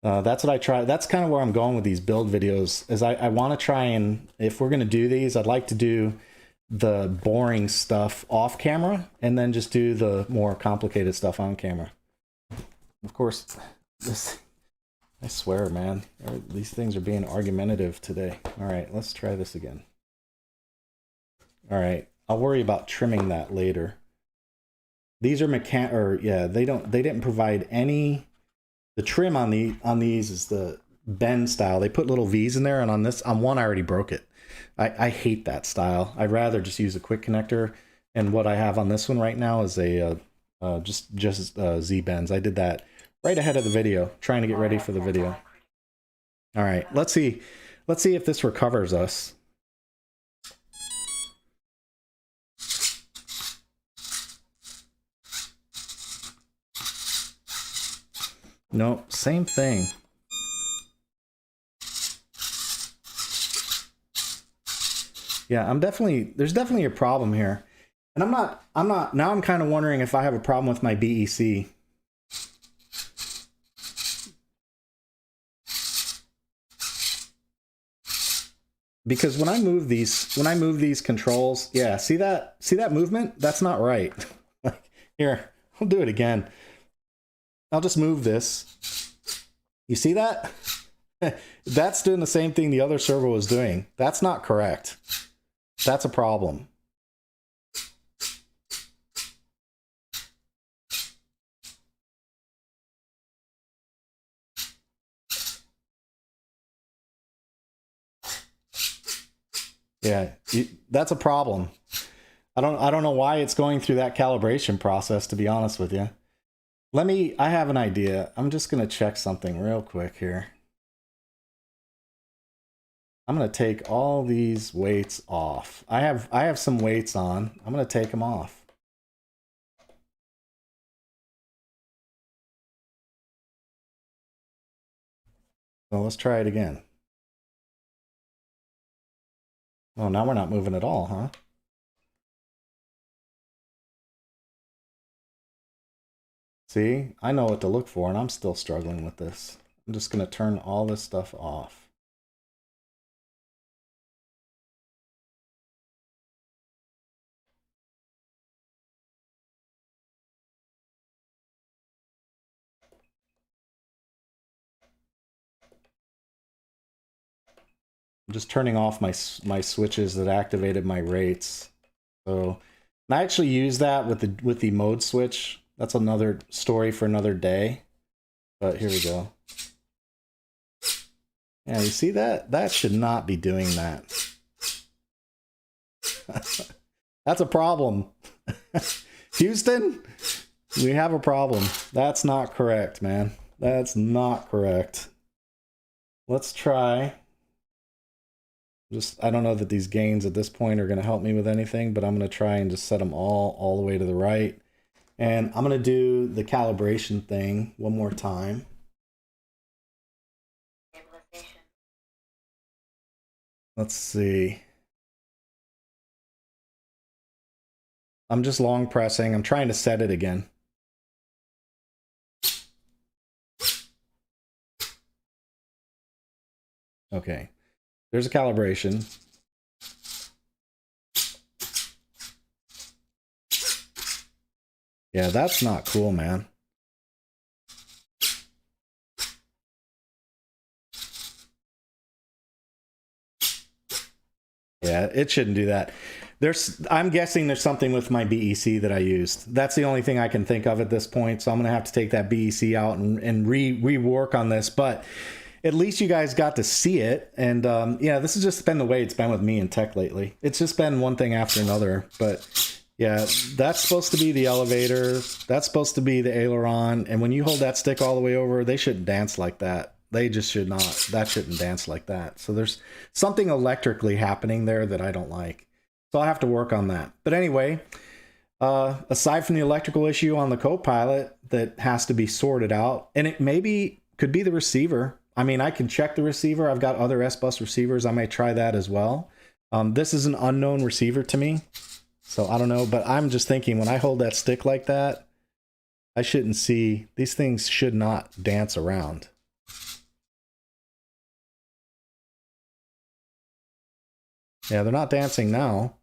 That's what I try. That's kind of where I'm going with these build videos, is I want to try and, if we're going to do these, I'd like to do the boring stuff off camera and then just do the more complicated stuff on camera. Of course, this... I swear, man, these things are being argumentative today. All right, let's try this again. All right, I'll worry about trimming that later. These are they didn't provide any. The trim on these is the bend style. They put little V's in there, and on one I already broke it. I hate that style. I'd rather just use a quick connector. And what I have on this one right now is a just Z bends. I did that right ahead of the video, trying to get ready for the video. All right, let's see if this recovers us. No, same thing. Yeah, there's definitely a problem here. And now I'm kind of wondering if I have a problem with my BEC. Because when I move these controls, yeah, see that movement? That's not right. Like, here, I'll do it again. I'll just move this. You see that? That's doing the same thing the other servo was doing. That's not correct. That's a problem. Yeah, that's a problem. I don't know why it's going through that calibration process, to be honest with you. I have an idea. I'm just going to check something real quick here. I'm going to take all these weights off. I have some weights on. I'm going to take them off. So let's try it again. Oh, now we're not moving at all, huh? See, I know what to look for, and I'm still struggling with this. I'm just going to turn all this stuff off. I'm just turning off my switches that activated my rates. So, and I actually use that with the mode switch. That's another story for another day. But here we go. Yeah, you see that? That should not be doing that. That's a problem. Houston, we have a problem. That's not correct, man. That's not correct. Let's try. I don't know that these gains at this point are going to help me with anything, but I'm going to try and just set them all the way to the right. And I'm going to do the calibration thing one more time. Let's see. I'm just long pressing. I'm trying to set it again. Okay, there's a calibration. Yeah, that's not cool, man. Yeah, it shouldn't do that. I'm guessing there's something with my BEC that I used. That's the only thing I can think of at this point. So I'm going to have to take that BEC out and rework on this. But at least you guys got to see it. And yeah, this has just been the way it's been with me in tech lately. It's just been one thing after another. But yeah, that's supposed to be the elevator. That's supposed to be the aileron. And when you hold that stick all the way over, they shouldn't dance like that. They just should not. That shouldn't dance like that. So there's something electrically happening there that I don't like. So I'll have to work on that. But anyway, aside from the electrical issue on the Copilot that has to be sorted out, and it maybe could be the receiver. I mean, I can check the receiver. I've got other S-Bus receivers. I may try that as well. This is an unknown receiver to me. So I don't know, but I'm just thinking when I hold that stick like that, I shouldn't see, these things should not dance around. Yeah, they're not dancing now.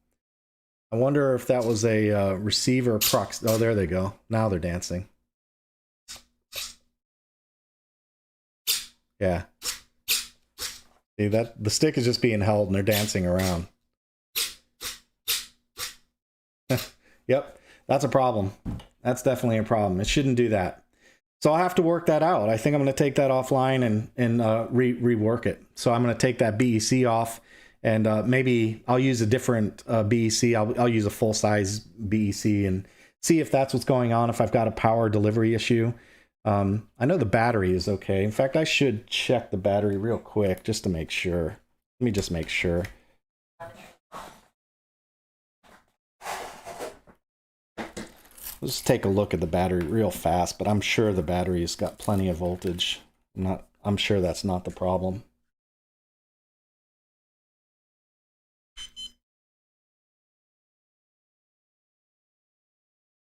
I wonder if that was a receiver prox. Oh, there they go. Now they're dancing. Yeah. See that the stick is just being held and they're dancing around. Yep, that's a problem. That's definitely a problem. It shouldn't do that. So I'll have to work that out. I think I'm going to take that offline and rework it. So I'm going to take that BEC off. And maybe I'll use a different BEC. I'll use a full-size BEC and see if that's what's going on, if I've got a power delivery issue. I know the battery is okay. In fact, I should check the battery real quick just to make sure. Let me just make sure. Let's take a look at the battery real fast, but I'm sure the battery's got plenty of voltage. I'm sure that's not the problem.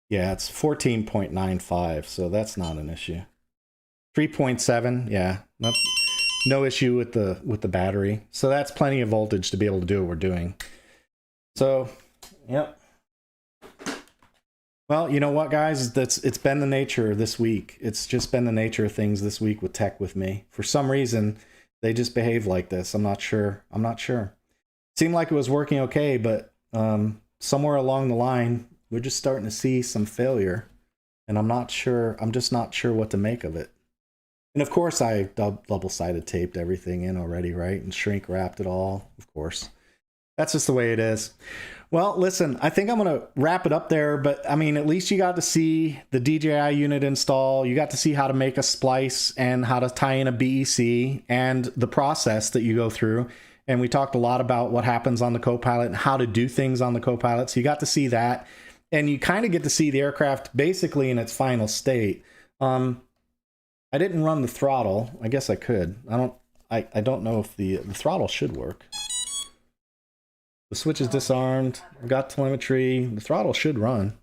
Yeah, it's 14.95, so that's not an issue. 3.7, yeah, no issue with the battery. So that's plenty of voltage to be able to do what we're doing. So, yep. Well, you know what, guys? It's been the nature this week. It's just been the nature of things this week with tech with me. For some reason, they just behave like this. I'm not sure. Seemed like it was working okay, but somewhere along the line, we're just starting to see some failure, and I'm not sure. I'm just not sure what to make of it. And of course, I double-sided taped everything in already, right? And shrink wrapped it all, of course. That's just the way it is. Well, listen, I think I'm going to wrap it up there, but I mean, at least you got to see the DJI unit install. You got to see how to make a splice and how to tie in a BEC and the process that you go through. And we talked a lot about what happens on the Copilot and how to do things on the Copilot. So you got to see that. And you kind of get to see the aircraft basically in its final state. I didn't run the throttle. I guess I could. I don't know if the throttle should work. The switch is disarmed. I've got telemetry. The throttle should run.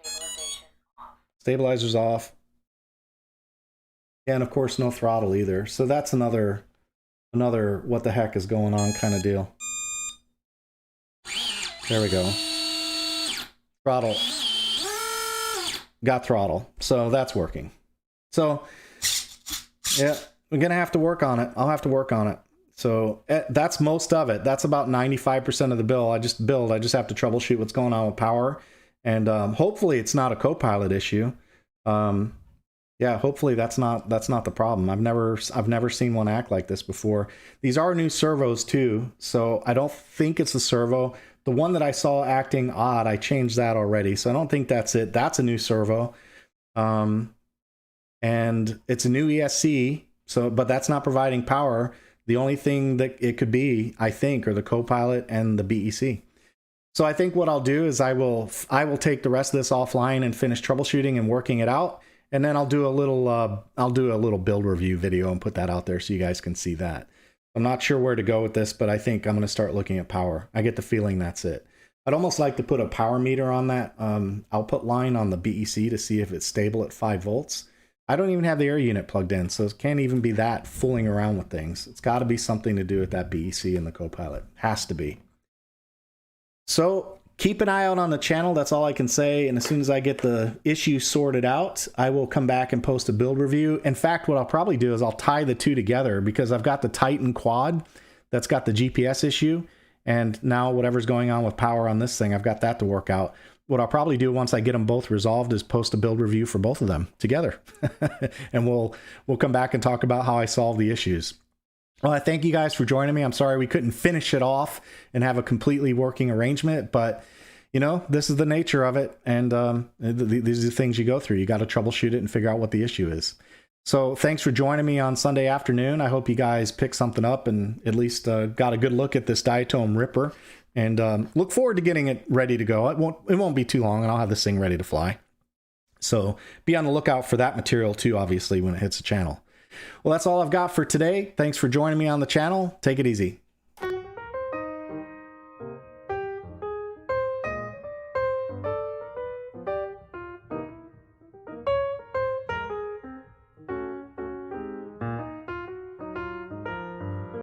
Stabilization off. Stabilizer's off. And of course, no throttle either. So that's another what the heck is going on kind of deal. There we go. Throttle. Got throttle. So that's working. So, yeah, we're going to have to work on it. I'll have to work on it. So that's most of it. That's about 95% of the build. I just have to troubleshoot what's going on with power. And hopefully it's not a Copilot issue. Yeah, hopefully that's not the problem. I've never seen one act like this before. These are new servos too, so I don't think it's the servo. The one that I saw acting odd, I changed that already, so I don't think that's it. That's a new servo, and it's a new ESC. So, but that's not providing power. The only thing that it could be, I think, are the Copilot and the BEC. So I think what I'll do is I will take the rest of this offline and finish troubleshooting and working it out. And then I'll do a little build review video and put that out there so you guys can see that. I'm not sure where to go with this, but I think I'm going to start looking at power. I get the feeling that's it. I'd almost like to put a power meter on that output line on the BEC to see if it's stable at 5 volts. I don't even have the air unit plugged in, so it can't even be that fooling around with things. It's got to be something to do with that BEC in the Copilot. Has to be. So keep an eye out on the channel. That's all I can say. And as soon as I get the issue sorted out, I will come back and post a build review. In fact, what I'll probably do is I'll tie the two together, because I've got the Titan quad that's got the GPS issue. And now whatever's going on with power on this thing, I've got that to work out. What I'll probably do once I get them both resolved is post a build review for both of them together. And we'll come back and talk about how I solve the issues. Well, I thank you guys for joining me. I'm sorry we couldn't finish it off and have a completely working arrangement, but you know, this is the nature of it. And these are the things you go through. You got to troubleshoot it and figure out what the issue is. So thanks for joining me on Sunday afternoon. I hope you guys picked something up and at least got a good look at this Diatone Ripper. And look forward to getting it ready to go. It won't be too long, and I'll have this thing ready to fly. So be on the lookout for that material too, obviously, when it hits the channel. Well, that's all I've got for today. Thanks for joining me on the channel. Take it easy.